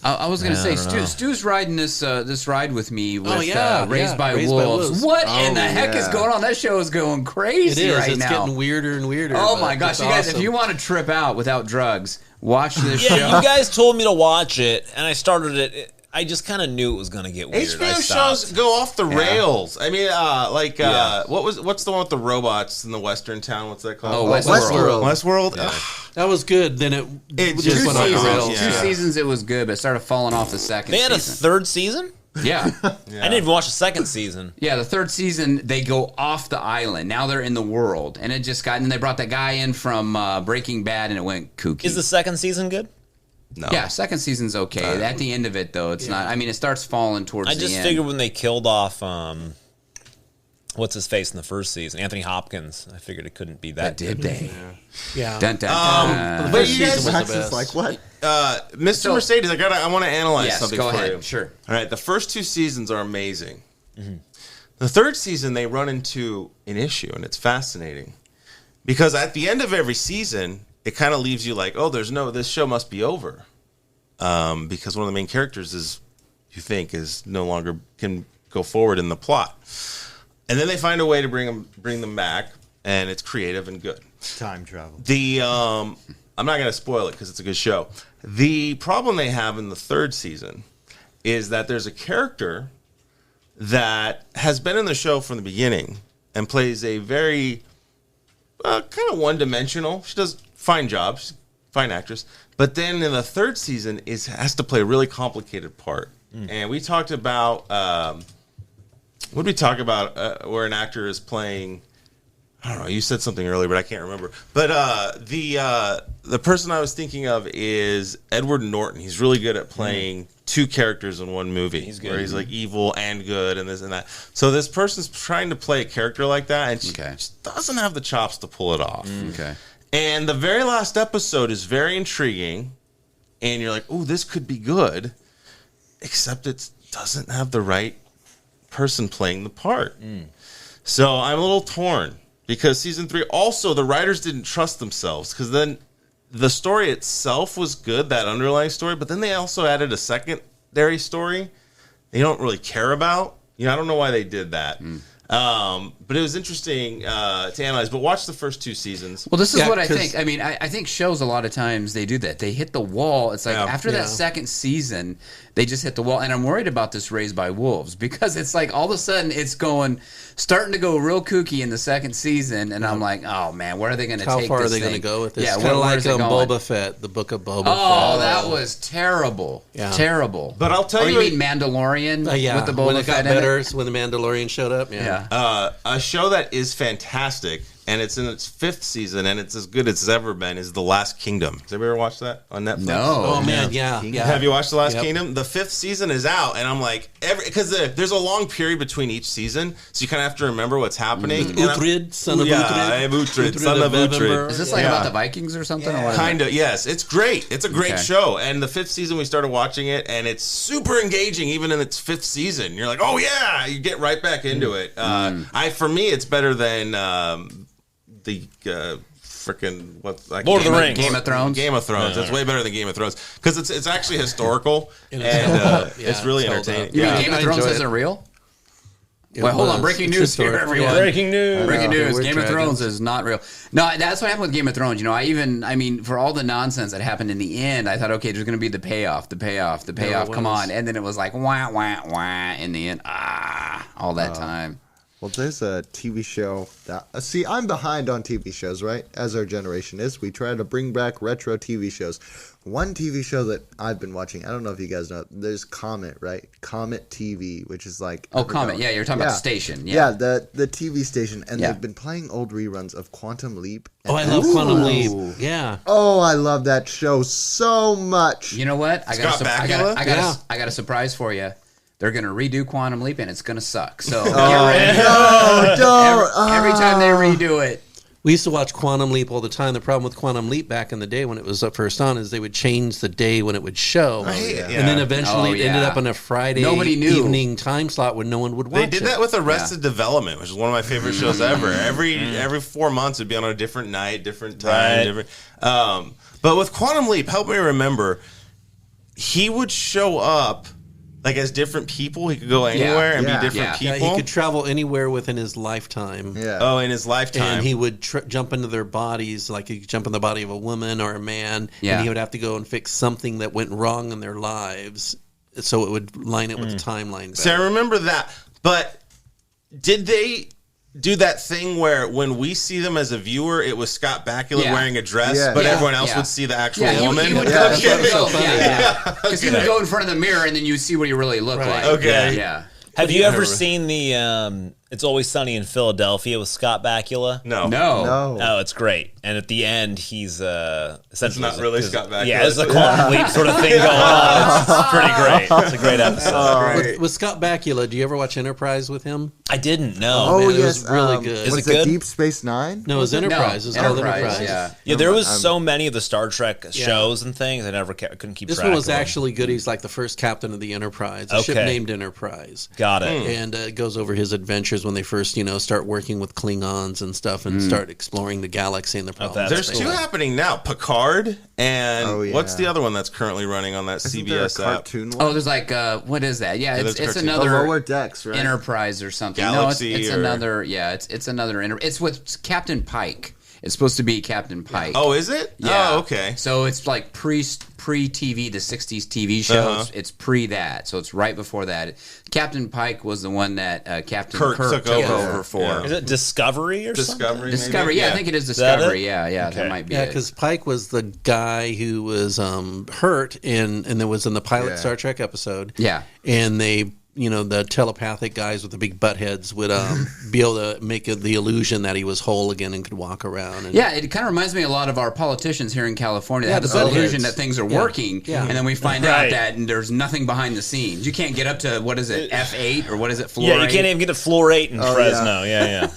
I was going to say, I don't know. Stu's riding this ride with me with Raised Raised by by Wolves. Wolves. What in the heck is going on? That show is going It crazy is. right It's now. getting weirder and weirder. Oh but my gosh, it's you guys! awesome. If you want to trip out without drugs, watch this yeah, show. you guys told me to watch it, and I started it. I just kind of knew it was going to get weird. HBO shows go off the rails. I mean, I mean, HBO shows go off the rails. I mean, what's the one with the robots in the Western town? What's that called? Oh, Westworld. Westworld. Yeah. That was good. Then it just went off the rails. Two seasons, it was good, but it started falling off the second season. They had a third season? Yeah. I didn't even watch the second season. Yeah, the third season, they go off the island. Now they're in the world. And it just got, and they brought that guy in from Breaking Bad, and it went kooky. Is the second season good? No. Yeah, second season's okay. At the end of it, though, it's not. I mean, it starts falling towards the end. I just figured when they killed off, what's his face in the first season, Anthony Hopkins. I figured it couldn't be that. Did they? Yeah. Dun, dun, dun. But you guys, Texas, like what? Mr. Mercedes, I want to analyze something go for ahead. you. Sure. All right, the first 2 seasons are amazing. Mm-hmm. The third season, they run into an issue, and it's fascinating because at the end of every season, it kind of leaves you like, oh, this show must be over, because one of the main characters is no longer can go forward in the plot, and then they find a way to bring them back, and it's creative and good. Time travel. I'm not going to spoil it because it's a good show. The problem they have in the third season is that there's a character that has been in the show from the beginning and plays a very kind of one-dimensional. She does fine job. She's a fine actress. But then in the third season, has to play a really complicated part. And we talked about, what did we talk about where an actor is playing, I don't know, you said something earlier, but I can't remember. But the person I was thinking of is Edward Norton. He's really good at playing 2 characters in one movie. He's good. Where he's like evil and good and this and that. So this person's trying to play a character like that, and she just doesn't have the chops to pull it off. Okay. And the very last episode is very intriguing, and you're like, "Ooh, this could be good," except it doesn't have the right person playing the part. So I'm a little torn because season 3, also the writers didn't trust themselves because then the story itself was good, that underlying story, but then they also added a secondary story they don't really care about. I don't know why they did that. But it was interesting to analyze. But watch the first 2 seasons. Well, this is what I think. I mean, I think shows a lot of times they do that. They hit the wall. It's like after that second season, they just hit the wall. And I'm worried about this Raised by Wolves because it's like all of a sudden it's starting to go real kooky in the second season. And I'm like, oh, man, where are they going to take this How far are they going to go with this? Yeah, kind of like Boba Fett, the book of Boba Fett. Oh, that was terrible. Yeah. Terrible. But I'll tell you. Or you mean Mandalorian with the Boba when it got Fett better, when the Mandalorian showed up? Yeah. A show that is fantastic, and it's in its 5th season, and it's as good as it's ever been, is The Last Kingdom. Has anybody ever watched that on Netflix? No. Oh, man, yeah. Have you watched The Last Kingdom? The 5th season is out, and I'm like, because there's a long period between each season, so you kind of have to remember what's happening. Uhtred, son of Uhtred. Yeah, Uhtred, son of Uhtred. Is this like about the Vikings or something? Yeah. Kind of, yes. It's great. It's a great show. And the 5th season, we started watching it, and it's super engaging, even in its 5th season. You're like, oh, yeah, you get right back into it. For me, it's better than the freaking Lord of the Rings, Game of Thrones. Game of Thrones. It's way better than Game of Thrones because it's actually historical and it's really entertaining. You mean Game of Thrones isn't real? Well, hold on. Breaking news here, everyone. Breaking news. Breaking news. Game of Thrones is not real. No, that's what happened with Game of Thrones. For all the nonsense that happened in the end, I thought, okay, there's going to be the payoff. Come on. And then it was like, wah, wah, wah, in the end. All that time. Well, there's a TV show that... see, I'm behind on TV shows, right? As our generation is. We try to bring back retro TV shows. One TV show that I've been watching, I don't know if you guys know, there's Comet, right? Comet TV, which is like... Oh, Comet. Yeah, you're talking about the station. Yeah, the TV station. And they've been playing old reruns of Quantum Leap. Oh, I love Quantum Leap. Yeah. Oh, I love that show so much. You know what? I got a surprise for you. They're going to redo Quantum Leap, and it's going to suck. So get ready. No, don't. Every time they redo it. We used to watch Quantum Leap all the time. The problem with Quantum Leap back in the day when it was up first on is they would change the day when it would show. And then eventually it ended up on a Friday evening time slot when no one would watch it. They did that with Arrested Development, which is one of my favorite shows ever. Every 4 months it'd be on a different night, different time. Different. But with Quantum Leap, help me remember, he would show up like as different people. He could go anywhere and be different people. Yeah, he could travel anywhere within his lifetime. Yeah. Oh, in his lifetime. And he would jump into their bodies, like he could jump in the body of a woman or a man, and he would have to go and fix something that went wrong in their lives. so it would line it with the timeline better. See, I remember that, but did they do that thing where when we see them as a viewer, it was Scott Bakula wearing a dress, but everyone else would see the actual woman? He would Because he would go in front of the mirror and then you see what he really looked like. Okay. Yeah. Have you ever seen the It's Always Sunny in Philadelphia with Scott Bakula? No. Oh, it's great. And at the end, he's essentially... It's not really Scott Bakula. Yeah, it's a quantum leap sort of thing going on. It's pretty great. It's a great episode. With Scott Bakula, do you ever watch Enterprise with him? I didn't know. Oh, man, yes. It was really good. Is Was it good? Deep Space Nine? No, it was Enterprise. It was called Enterprise. Yeah. There was so many of the Star Trek shows and things, I never couldn't keep This track one was of them. actually good. He's like the first captain of the Enterprise, a ship named Enterprise. Got it. And it goes over his adventures when they first, start working with Klingons and stuff and start exploring the galaxy and the problems. There's two happening now, Picard and what's the other one that's currently running on that Isn't there a CBS app? cartoon one? Oh, there's like what is that? Yeah, it's cartoon. another Lower Decks, right? Enterprise or something. Galaxy no, it's or- another. Yeah, it's another. It's with Captain Pike. It's supposed to be Captain Pike. Oh, is it? Yeah. Oh, okay. So it's like pre TV, the '60s TV shows. It's pre that, so it's right before that. Captain Pike was the one that Captain Kirk Kirk took took over. over for. Yeah. Is it Discovery or something? Discovery, Discovery, maybe? yeah, I think it is Discovery. it? Yeah, Okay. that might be Yeah, it. because Pike was the guy who was hurt and there was in the pilot Star Trek episode. Yeah. And they, the telepathic guys with the big butt heads would be able to make the illusion that he was whole again and could walk around. And, Yeah, it kind of reminds me a lot of our politicians here in California. They have the this illusion buttheads. that things are working, and then we find out that there's nothing behind the scenes. You can't get up to, what is it, F8 or what is it, floor 8? Yeah, you can't even get to floor 8 in Fresno. Yeah.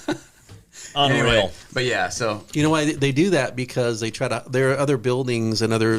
Unreal. Anyway, but yeah, so... You know why they do that? Because there are other buildings and other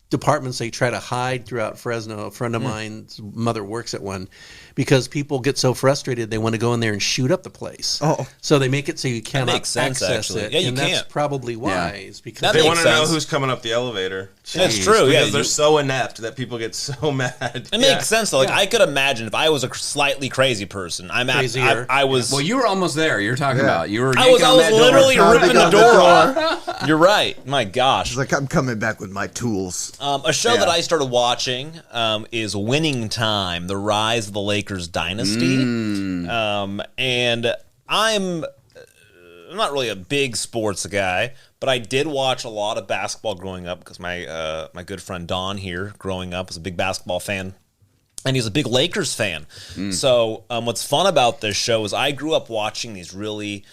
departments they try to hide throughout Fresno. A friend of mine's mother works at one because people get so frustrated they want to go in there and shoot up the place. Oh. So they make it so you cannot makes sense, access actually. it. Yeah, you and can't. that's probably wise because That They makes want to know sense. who's coming up the elevator. That's true, yeah. Because they're so inept that people get so mad. It makes sense though. Like I could imagine if I was a slightly crazy person, Crazier. I was. Well, you were almost there. You're talking about. You were. I was yanking on that door. literally ripping the out the door door. off. You're right. My gosh. It's like, I'm coming back with my tools. A show that I started watching is Winning Time: The Rise of the Lakers Dynasty, and I'm not really a big sports guy, but I did watch a lot of basketball growing up because my good friend Don here, growing up, was a big basketball fan. And he's a big Lakers fan. So what's fun about this show is I grew up watching these really...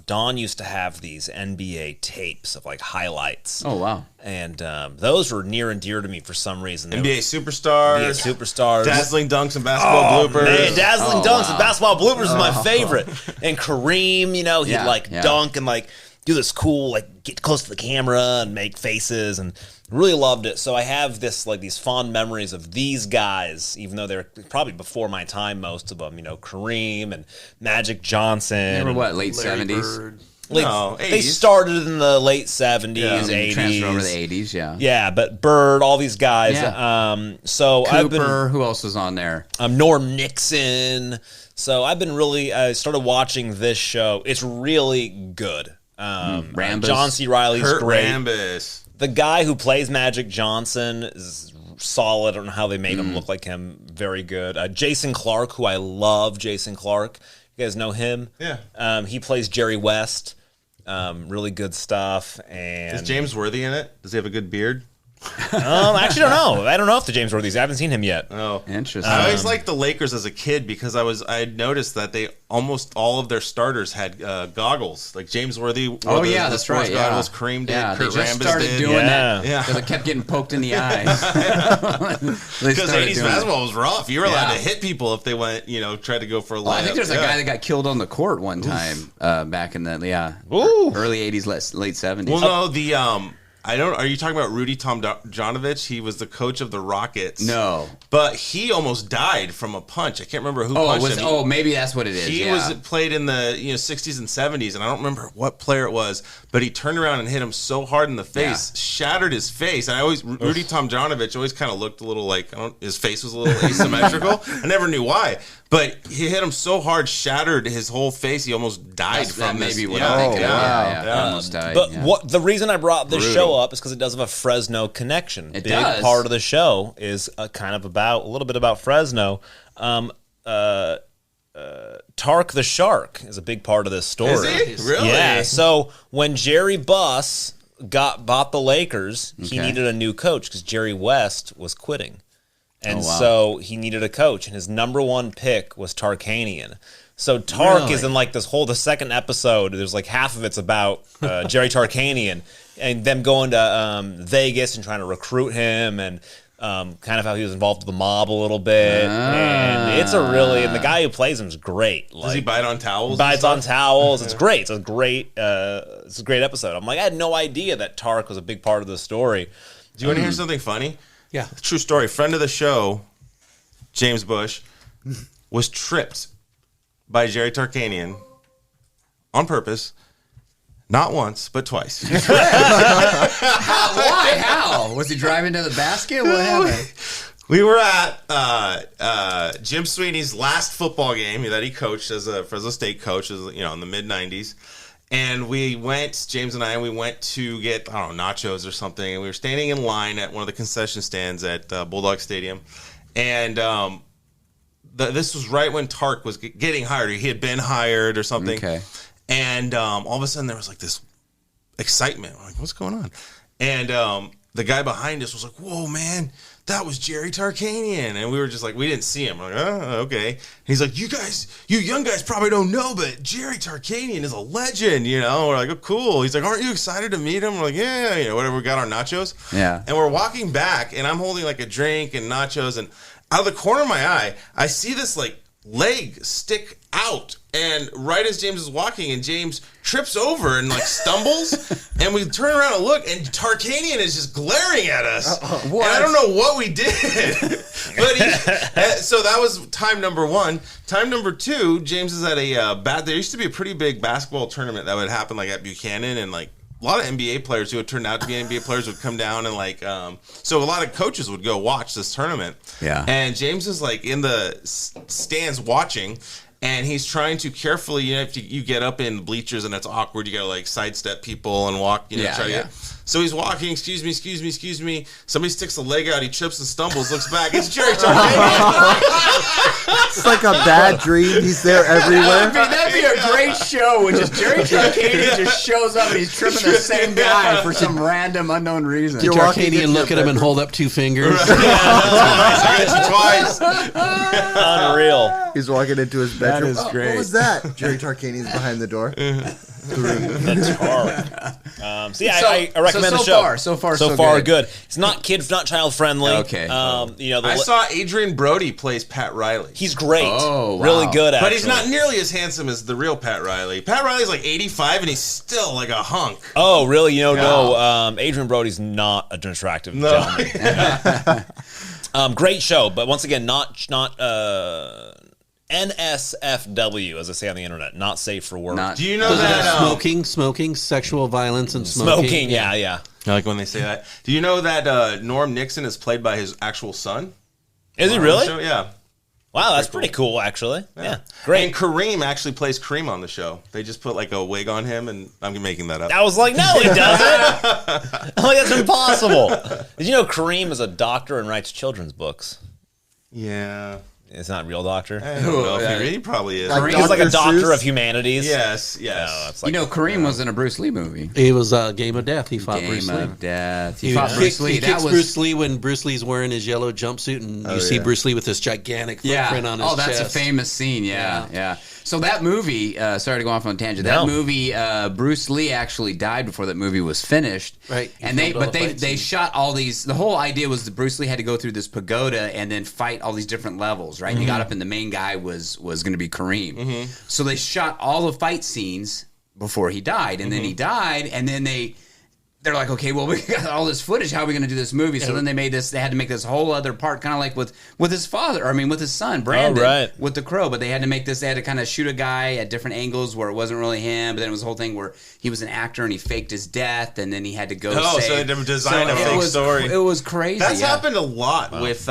Don used to have these NBA tapes of like highlights. Oh, wow. And those were near and dear to me for some reason. NBA superstars. NBA superstars. Dazzling dunks and basketball bloopers. Man, dazzling dunks and basketball bloopers is my favorite. And Kareem, he'd dunk and like do this cool, like get close to the camera and make faces, and really loved it. So I have these fond memories of these guys, even though they're probably before my time, most of them. Kareem and Magic Johnson. They were what, late Larry 70s? Bird. No, They 80s. started in the late 70s, And then 80s. transferred over to the 80s, yeah. Yeah, but Bird, all these guys. Yeah. So I've been... Cooper, who else was on there? Norm Nixon. So I've been I started watching this show. It's really good. Rambus. John C. Reilly's Kurt great. Rambis. The guy who plays Magic Johnson is solid. I don't know how they made him look like him. Very good. Jason Clarke, who I love. Jason Clarke. You guys know him? Yeah. He plays Jerry West. Really good stuff. And Is James Worthy in it? Does he have a good beard? I actually don't know. I don't know if the James Worthy's. I haven't seen him yet. Oh, Interesting. I always liked the Lakers as a kid because I had noticed that they almost all of their starters had goggles. Like James Worthy wore the that's sports right. goggles. Yeah. Kareem did. Yeah, Kurt they just Rambis started did. doing that Yeah. because it kept getting poked in the eyes. Because 80s basketball was rough. You were allowed Yeah. to hit people if they went, tried to go for a layup. I think there's a guy that got killed on the court one time back in the Ooh. early 80s, late 70s. Well, no, the are you talking about Rudy Tomjanovich? He was the coach of the Rockets. No. But he almost died from a punch. I can't remember who punched him. Maybe that's what it is. He was played in the 60s and 70s, and I don't remember what player it was, but he turned around and hit him so hard in the face, shattered his face. And Rudy Tomjanovich always kind of looked a little like his face was a little asymmetrical. I never knew why, But he hit him so hard, shattered his whole face. He almost died from this. Maybe what I'm thinking. Wow. Almost died. But yeah. what the reason I brought this show up is because it does have a Fresno connection. It Big does. part of the show is kind of about a little bit about Fresno. Tark the Shark is a big part of this story. Is he? Really? Yeah. So when Jerry Buss bought the Lakers, he Okay. needed a new coach because Jerry West was quitting. And Oh, wow. so he needed a coach, and his number one pick was Tarkanian. So Tark is Really? in like the second episode. There's like half of it's about Jerry Tarkanian and them going to Vegas and trying to recruit him, and kind of how he was involved with the mob a little bit. And it's and the guy who plays him is great. Like, Does he bite on towels? bites on towels. It's great. It's a great episode. I'm like, I had no idea that Tark was a big part of the story. Do you want to hear something funny? Yeah. True story. Friend of the show, James Bush, was tripped by Jerry Tarkanian on purpose, not once, but twice. Why? How? Was he driving to the basket? What happened? We were at Jim Sweeney's last football game that he coached as a Fresno State coach, in the mid '90s. And we went, James and I, went to get, nachos or something. And we were standing in line at one of the concession stands at Bulldog Stadium. And this was right when Tark was getting hired. He had been hired or something. Okay. And all of a sudden there was like this excitement. We're like, what's going on? And the guy behind us was like, whoa, man, that was Jerry Tarkanian. And we were just like, we didn't see him. We're like, oh, okay. And he's like, you young guys probably don't know, but Jerry Tarkanian is a legend, We're like, oh, cool. He's like, aren't you excited to meet him? We're like, yeah, whatever. We got our nachos. Yeah. And we're walking back, and I'm holding like a drink and nachos, and out of the corner of my eye, I see this like leg stick out. And right as James is walking, and James trips over and like stumbles, and we turn around and look, and Tarkanian is just glaring at us. And I don't know what we did, but so that was time number one. Time number two, James is at there used to be a pretty big basketball tournament that would happen like at Buchanan, and like a lot of NBA players who had turned out to be NBA players would come down, and like so a lot of coaches would go watch this tournament. Yeah. And James is like in the stands watching. And he's trying to carefully, if you get up in bleachers and it's awkward, you gotta like sidestep people and walk, try to get. So he's walking, excuse me. Somebody sticks a leg out, he trips and stumbles, looks back. It's Jerry Tarkanian. It's like a bad dream. He's there everywhere. That'd be a great show when just Jerry Tarkanian just shows up and he's tripping the same guy for some random unknown reason. Did Tarkanian look at him and hold up two fingers? I got you twice. Unreal. He's walking into his bedroom. That is great. What was that? Jerry Tarkanian's behind the door. That's hard. I recommend the show. So far, good. It's not child friendly. Okay. I saw Adrian Brody plays Pat Riley. He's great. Oh, wow. Really good. Actually. But he's not nearly as handsome as the real Pat Riley. Pat Riley's like 85 and he's still like a hunk. Oh, really? No. Adrian Brody's not an attractive gentleman. Great show, but once again, not NSFW, as I say on the internet, not safe for work. Do you know that Smoking, sexual violence, and smoking. Yeah. I like when they say that. Do you know that Norm Nixon is played by his actual son? Is he really? Show? Yeah. Wow, that's pretty cool, actually. Yeah. Great. And Kareem actually plays Kareem on the show. They just put like a wig on him, and I'm making that up. I was like, no, he doesn't. I'm like, that's impossible. Did you know Kareem is a doctor and writes children's books? Yeah. It's not a real doctor. I don't know if he probably is. Like He's like a Dr. doctor Seuss? of humanities. Yes. No, it's like, Kareem was in a Bruce Lee movie. It was Game of Death. He fought Bruce Lee. Game of Death. He He fought Bruce Lee. He That kicks was Bruce Lee when Bruce Lee's wearing his yellow jumpsuit, and you see Bruce Lee with this gigantic footprint on his chest. Oh, that's a famous scene. Yeah. So that movie, sorry to go off on a tangent. That movie, Bruce Lee actually died before that movie was finished. Right. And they shot all these. The whole idea was that Bruce Lee had to go through this pagoda and then fight all these different levels. Right. And he got up, and the main guy was going to be Kareem. So they shot all the fight scenes before he died, and then he died, and then they're like, okay, well, we got all this footage. How are we going to do this movie? So then they had to make this whole other part, kind of like with his father. I mean, with his son, Brandon, with the Crow. But they had to make this. They had to kind of shoot a guy at different angles where it wasn't really him. But then it was a whole thing where he was an actor and he faked his death, and then he had to go. So they had to design a fake story. It was crazy. That's happened a lot with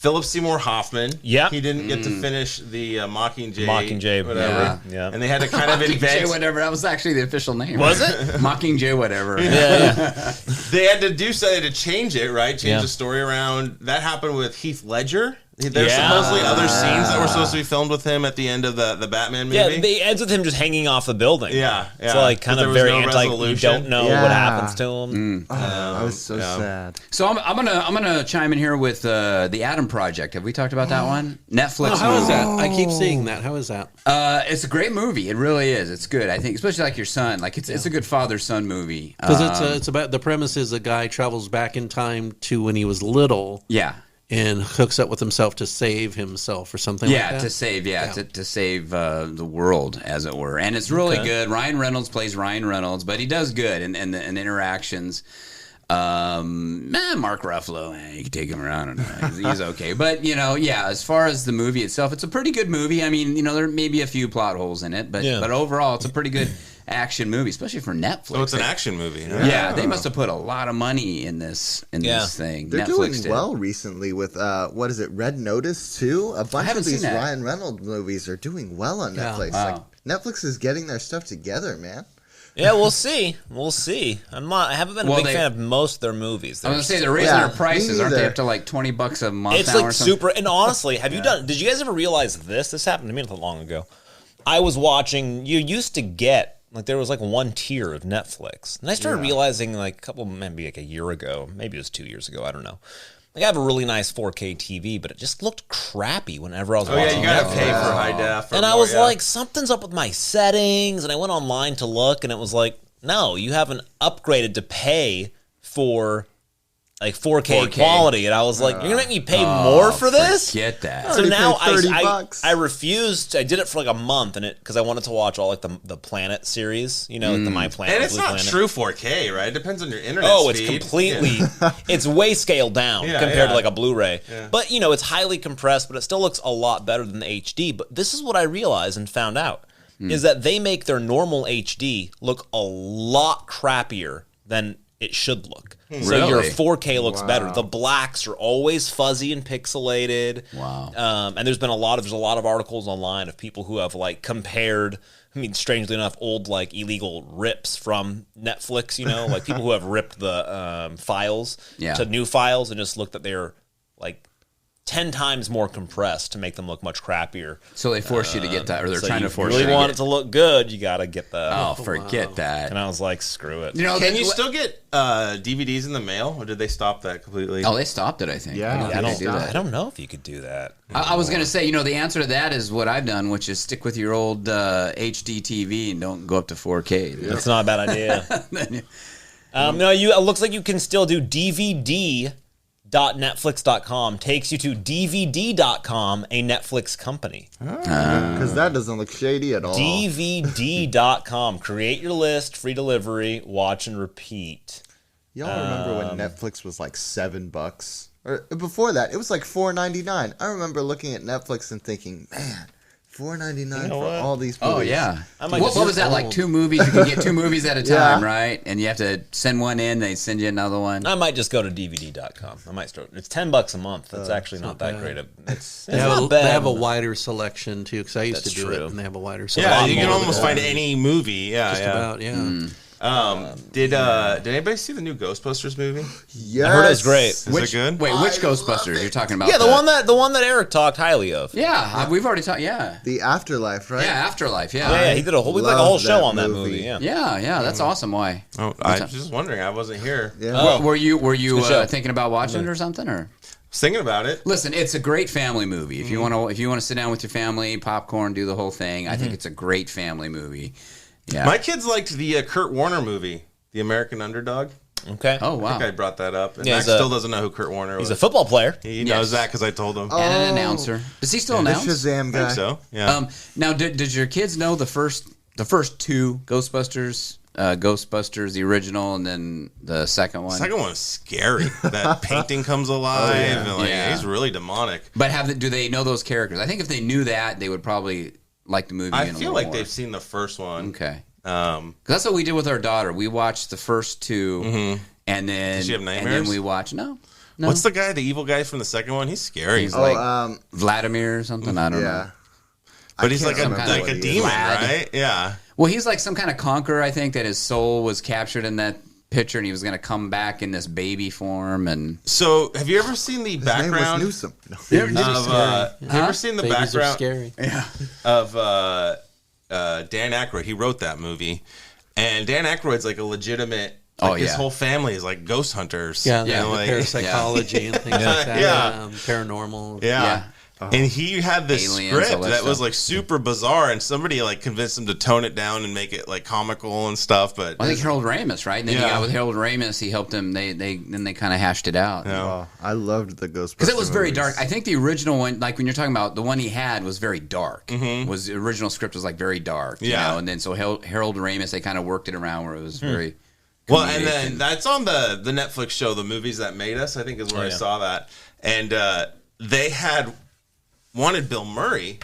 Philip Seymour Hoffman. Yep. He didn't get to finish the Mockingjay. Mockingjay, whatever. Yeah. And they had to kind of invent. Mockingjay, whatever. That was actually the official name. Was it? Mockingjay, whatever. Yeah. They had to do something to change it, right? Change Yeah. the story around. That happened with Heath Ledger. There's Yeah. supposedly other scenes that were supposed to be filmed with him at the end of the Batman movie. Yeah, it ends with him just hanging off the building. Yeah, It's yeah. like kind But of there was very no anti. You resolution. don't know Yeah. what happens to him. I was so sad. So I'm gonna chime in here with the Adam Project. Have we talked about that one? Netflix. Oh, how is movie. that? I keep seeing that. How is that? It's a great movie. It really is. It's good. I think, especially like your son. Like it's a good father-son movie. Because it's about the premise is a guy travels back in time to when he was little. Yeah. And hooks up with himself to save himself or something like that. To save, to save the world, as it were. And it's really good. Ryan Reynolds plays Ryan Reynolds, but he does good in interactions. Mark Ruffalo, you can take him around. He's okay. But, as far as the movie itself, it's a pretty good movie. I mean, there may be a few plot holes in it, but overall, it's a pretty good action movie, especially for Netflix. So it's an action movie. Yeah, they must have put a lot of money in this thing. They're Netflix doing well recently with what is it, Red Notice too? A bunch of these Ryan Reynolds movies are doing well on Netflix. Wow. Like Netflix is getting their stuff together, man. Yeah, we'll see. We'll see. I haven't been a big fan of most of their movies. I was going to say, they're raising their prices. Aren't they up to like $20 a month it's now like or something? super. And honestly, did you guys ever realize this? This happened to me not that long ago. I was watching, you used to get, there was one tier of Netflix. And I started realizing maybe a year ago, maybe it was 2 years ago, I don't know. I have a really nice 4K TV, but it just looked crappy whenever I was watching. Oh, yeah, you got to pay for high def. And I was like, something's up with my settings. And I went online to look, and it was like, no, you haven't upgraded to pay for 4K quality. And I was like, you're going to make me pay more for this? Get that. So now $30. I refused. I did it for a month, and because I wanted to watch all the Planet series, the My Planet. And it's Blue not Planet. true 4K, right? It depends on your internet Oh, speed. it's completely, it's way scaled down compared to a Blu-ray. Yeah. But, it's highly compressed, but it still looks a lot better than the HD. But this is what I realized and found out, is that they make their normal HD look a lot crappier than it should look. So your 4K looks better. The blacks are always fuzzy and pixelated. Wow. And there's a lot of articles online of people who have compared, strangely enough, old illegal rips from Netflix, people who have ripped the files to new files and just looked that they're 10 times more compressed to make them look much crappier. So they force you to get that, or they're trying to force you to really want it to look good, you got to get the... Oh, forget that. And I was like, screw it. Can you still get DVDs in the mail, or did they stop that completely? Oh, they stopped it, I think. Yeah. I don't know if you could do that. I was going to say, the answer to that is what I've done, which is stick with your old HD TV and don't go up to 4K. That's not a bad idea. No, it looks like you can still do DVD.netflix.com takes you to DVD.com, a Netflix company. Because that doesn't look shady at all. DVD.com. Create your list, free delivery, watch and repeat. Y'all remember when Netflix was $7? Or before that, it was $4.99. I remember looking at Netflix and thinking, man, $4.99 for all these movies. Oh, yeah. What was that, 2 movies? You can get 2 movies at a time, right? And you have to send one in, they send you another one. I might just go to DVD.com. I might start. It's $10 a month. That's actually not that great. It's not bad. They have a wider selection, too, because I used to do it, and they have a wider selection. Yeah, you can almost find any movie. Yeah, Just about, yeah. Did anybody see the new Ghostbusters movie? Yes. I heard it was great. Is it good? Wait, which Ghostbusters you're talking about? Yeah, the one that Eric talked highly of. Yeah, we've already talked. Yeah, The Afterlife, right? yeah, Afterlife. Yeah, Yeah, he did a whole show on that movie. Yeah. yeah. That's awesome. Why? Oh, I was just wondering. I wasn't here. Yeah. Were you good show. thinking about watching it or something? Or Thinking about it. listen, it's a great family movie. If you want to sit down with your family, popcorn, do the whole thing. I think it's a great family movie. Yeah. My kids liked the Kurt Warner movie, The American Underdog. Okay. Oh, wow. I think I brought that up. And Yeah, Max still doesn't know who Kurt Warner was. He's a football player. He knows that because I told him. And an announcer. Does he still The announce? Shazam I guy. think so. Yeah. Now, did your kids know the first 2 Ghostbusters? Ghostbusters, the original, and then the second one. The second one is scary. That painting comes alive. And he's really demonic. But do they know those characters? I think if they knew that, they would probably like the movie. I feel like they've seen the first one. Okay. 'Cause that's what we did with our daughter. We watched the first 2, and then Did she have and then nightmares? we watched No. What's the evil guy from the second one? He's scary. He's like Vladimir or something. I don't know. But he's like a Vlad. demon, right? Yeah. Well, he's like some kind of conqueror. I think that his soul was captured in that picture, and he was going to come back in this baby form. And so, have you ever seen the background? His name was Newsom. Have you ever seen the Babies background? Are scary. yeah, of Dan Aykroyd. He wrote that movie, and Dan Aykroyd's like a legitimate. Like his whole family is like ghost hunters. Yeah, like, parapsychology and things like that. Yeah. Paranormal. Yeah. And he had this Aliens, script that was like super bizarre, and somebody like convinced him to tone it down and make it like comical and stuff. But I think Harold Ramis, right? And then he got with Harold Ramis. He helped him. They kind of hashed it out. Oh, I loved the Ghostbusters because it was very movies. dark. I think the original one, like when you're talking about the one he had, was very dark. Was the original script was like very dark, you know? And then so Harold Ramis, they kind of worked it around where it was very. Well, and then that's on the Netflix show, The Movies That Made Us, I think is where I saw that. And they had wanted Bill Murray,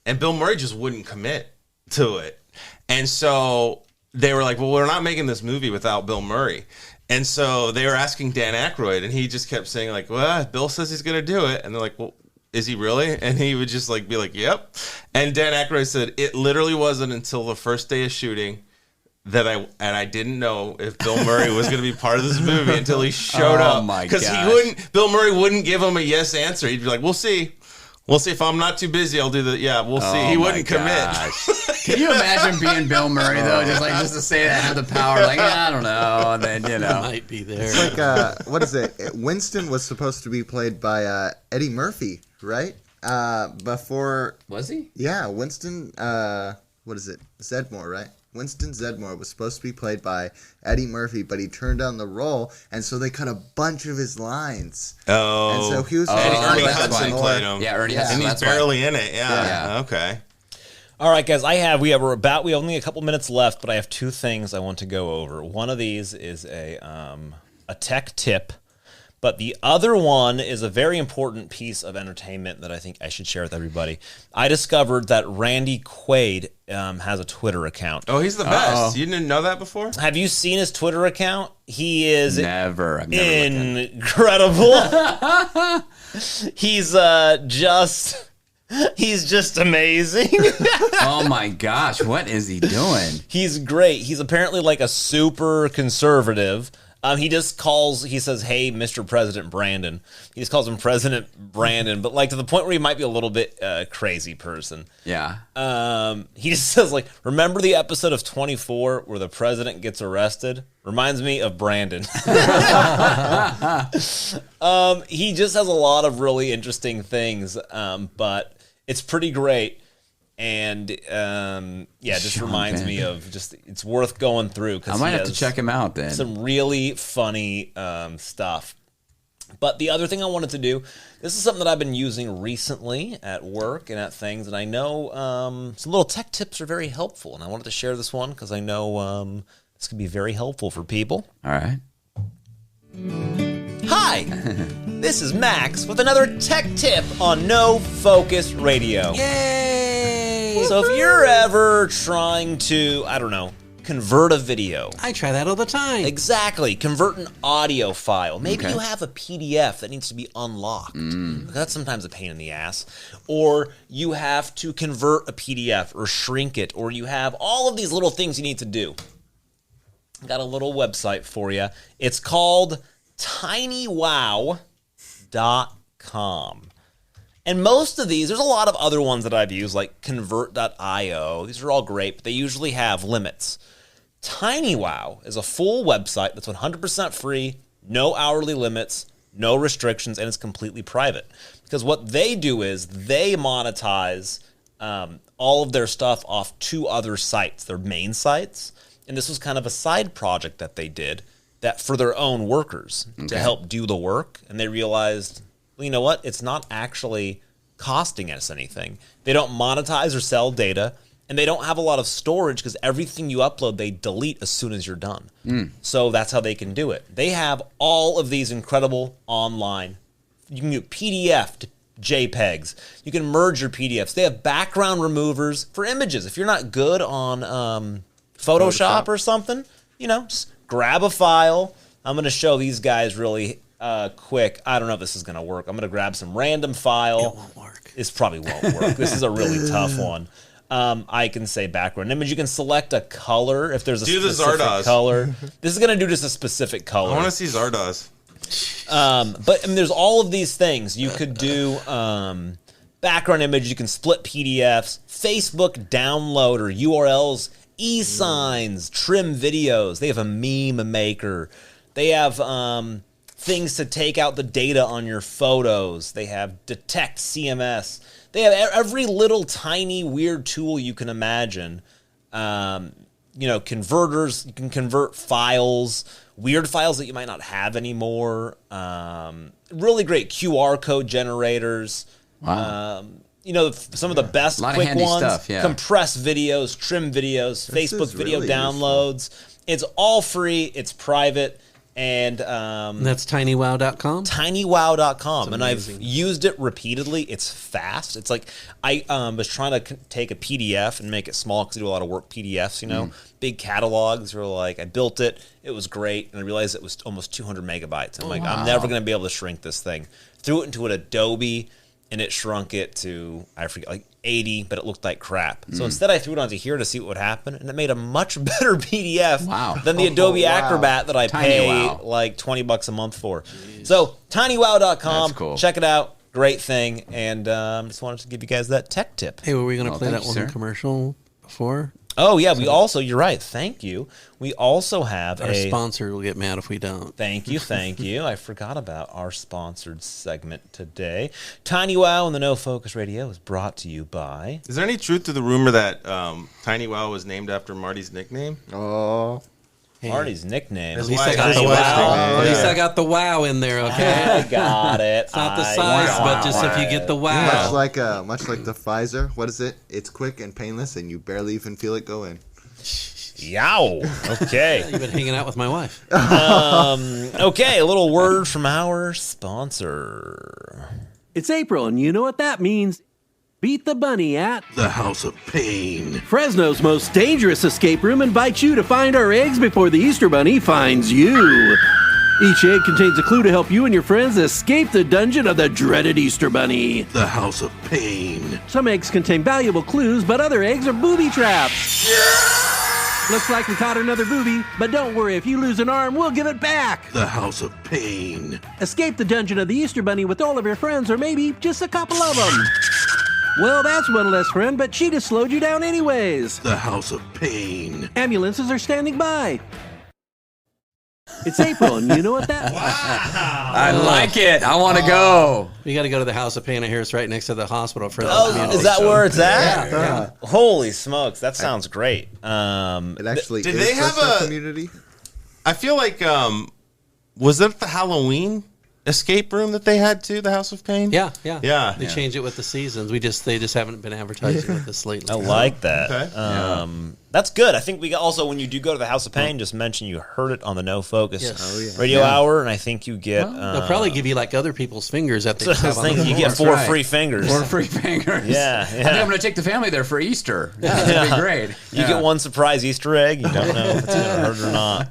and Bill Murray just wouldn't commit to it. And so they were like, well, we're not making this movie without Bill Murray. And so they were asking Dan Aykroyd, and he just kept saying, like, well, Bill says he's going to do it. And they're like, well, is he really? And he would just like be like, yep. And Dan Aykroyd said, it literally wasn't until the first day of shooting that I didn't know if Bill Murray was going to be part of this movie until he showed up. Oh my Because Bill Murray wouldn't give him a yes answer. He'd be like, we'll see. We'll see if I'm not too busy. I'll do the we'll see. He wouldn't commit. Can you imagine being Bill Murray though? Just to say that, have the power, like I don't know, and then Might be there. It's like what is it? Winston was supposed to be played by Eddie Murphy, right? Before was he? Yeah, Winston. What is it? Zedmore, right? Winston Zedmore was supposed to be played by Eddie Murphy, but he turned down the role, and so they cut a bunch of his lines. Oh. And so he was Ernie Hudson played him. Yeah, Ernie Hudson. And he's barely in it. Yeah. Okay. All right, guys, we have only a couple minutes left, but I have two things I want to go over. One of these is a tech tip, but the other one is a very important piece of entertainment that I think I should share with everybody. I discovered that Randy Quaid has a Twitter account. Oh, he's the best. You didn't know that before? Have you seen his Twitter account? He is never incredible. He's just amazing. Oh my gosh, what is he doing? He's great. He's apparently like a super conservative. He says, hey, Mr. President Brandon. He just calls him President Brandon, but like to the point where he might be a little bit crazy person. Yeah. He just says, like, remember the episode of 24 where the president gets arrested? Reminds me of Brandon. He just has a lot of really interesting things, but it's pretty great. And just reminds me of it's worth going through. I might have to check him out then. Some really funny stuff. But the other thing I wanted to do, this is something that I've been using recently at work and at things, and I know some little tech tips are very helpful, and I wanted to share this one because I know this could be very helpful for people. All right. Hi, this is Max with another tech tip on No Focus Radio. Yay! So if you're ever trying to, convert a video. I try that all the time. Exactly. Convert an audio file. Maybe you have a PDF that needs to be unlocked. That's sometimes a pain in the ass. Or you have to convert a PDF or shrink it, or you have all of these little things you need to do. I've got a little website for you. It's called tinywow.com. And most of these, there's a lot of other ones that I've used, like convert.io. These are all great, but they usually have limits. TinyWow is a full website that's 100% free, no hourly limits, no restrictions, and it's completely private. Because what they do is they monetize all of their stuff off two other sites, their main sites. And this was kind of a side project that they did that for their own workers to help do the work. And they realized, well, you know what? It's not actually costing us anything. They don't monetize or sell data, and they don't have a lot of storage because everything you upload, they delete as soon as you're done. So that's how they can do it. They have all of these incredible online. You can do PDF to JPEGs. You can merge your PDFs. They have background removers for images. If you're not good on Photoshop or something, just grab a file. I'm going to show these guys really quick. I don't know if this is going to work. I'm going to grab some random file. It won't work. This probably won't work. This is a really tough one. I can say background image. You can select a color if there's a specific color. This is going to do just a specific color. I want to see Zardoz. But I mean, there's all of these things. You could do background image. You can split PDFs, Facebook downloader, URLs, e-signs, trim videos. They have a meme maker. They have things to take out the data on your photos. They have detect CMS. They have every little tiny weird tool you can imagine. Converters. You can convert files, weird files that you might not have anymore. Really great QR code generators. Wow. Some of the best quick ones. Stuff, yeah. Compress videos, trim videos, Facebook video really downloads. Useful. It's all free. It's private. And that's tinywow.com? Tinywow.com. And I've used it repeatedly. It's fast. It's like I was trying to take a PDF and make it small because I do a lot of work PDFs, big catalogs. Or like I built it. It was great. And I realized it was almost 200 megabytes. I'm I'm never going to be able to shrink this thing. Threw it into an Adobe and it shrunk it to, I forget, like 80, but it looked like crap. So instead I threw it onto here to see what would happen, and it made a much better PDF than the Adobe Acrobat that I pay like $20 a month for. Jeez. So tinywow.com, cool. Check it out. Great thing. And just wanted to give you guys that tech tip. Hey, were we going to play that one commercial before? Oh, yeah, you're right. Thank you. We also have our sponsor will get mad if we don't. Thank you. I forgot about our sponsored segment today. Tiny Wow and the No Focus Radio is brought to you by... Is there any truth to the rumor that Tiny Wow was named after Marty's nickname? Oh... Marty's nickname. At least I got the wow. At least I got the wow in there, okay? I got it. It's not the size, but just if you get the wow. Much like the Pfizer. What is it? It's quick and painless, and you barely even feel it go in. Yow. Okay. You've been hanging out with my wife. Okay, a little word from our sponsor. It's April, and you know what that means. Beat the Bunny at the House of Pain. Fresno's most dangerous escape room invites you to find our eggs before the Easter Bunny finds you. Each egg contains a clue to help you and your friends escape the dungeon of the dreaded Easter Bunny. The House of Pain. Some eggs contain valuable clues, but other eggs are booby traps. Looks like we caught another booby, but don't worry, if you lose an arm, we'll give it back. The House of Pain. Escape the dungeon of the Easter Bunny with all of your friends, or maybe just a couple of them. Well, that's one less friend, but she just slowed you down anyways. The House of Pain. Ambulances are standing by. It's April, and you know what that... Wow. I like it. I want to go. You got to go to the House of Pain. I hear it's right next to the hospital for is that where it's at? Yeah. Holy smokes, that sounds great. It actually did is they have Fresno a community? I feel like was it the Halloween escape room that they had too, the House of Pain? Yeah. They change it with the seasons. They just haven't been advertising with this lately. I like that. Okay. That's good. I think we also, when you do go to the House of Pain, just mention you heard it on the No Focus Radio Hour, and I think you get. They'll probably give you like other people's fingers that they have on the you get four free fingers. 4 free fingers. Yeah. I think I'm going to take the family there for Easter. That'd be great. You get one surprise Easter egg. You don't know if it's going to hurt or not.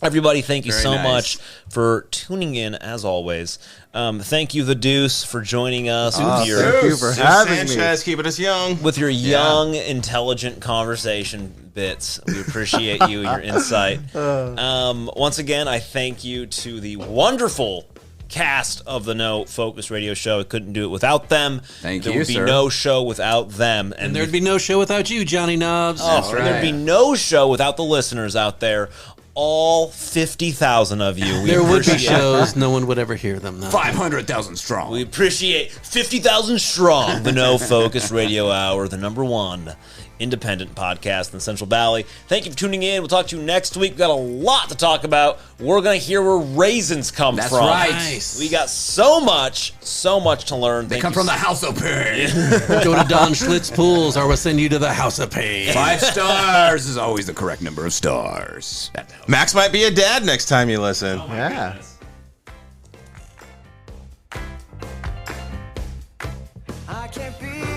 Everybody, thank you so much for tuning in, as always. Thank you, The Deuce, for joining us. Thank you for having me. Keeping us young. With your young, intelligent conversation bits. We appreciate you and your insight. Once again, I thank you to the wonderful cast of the No Focus Radio Show. I couldn't do it without them. Thank you, There would be no show without them. And there'd be no show without you, Johnny Knobs. Oh, there'd be no show without the listeners out there. All 50,000 of you. There would be shows. No one would ever hear them, though. 500,000 strong. We appreciate 50,000 strong. The No Focus Radio Hour, the #1 independent podcast in the Central Valley. Thank you for tuning in. We'll talk to you next week. We've got a lot to talk about. We're going to hear where raisins come That's from. right. Nice. We got so much to learn. They come from the House of Pain. Go to Don Schlitz Pools, or we'll send you to the House of Pain. 5 stars is always the correct number of stars. Max might be a dad next time you listen. Yeah. I can't be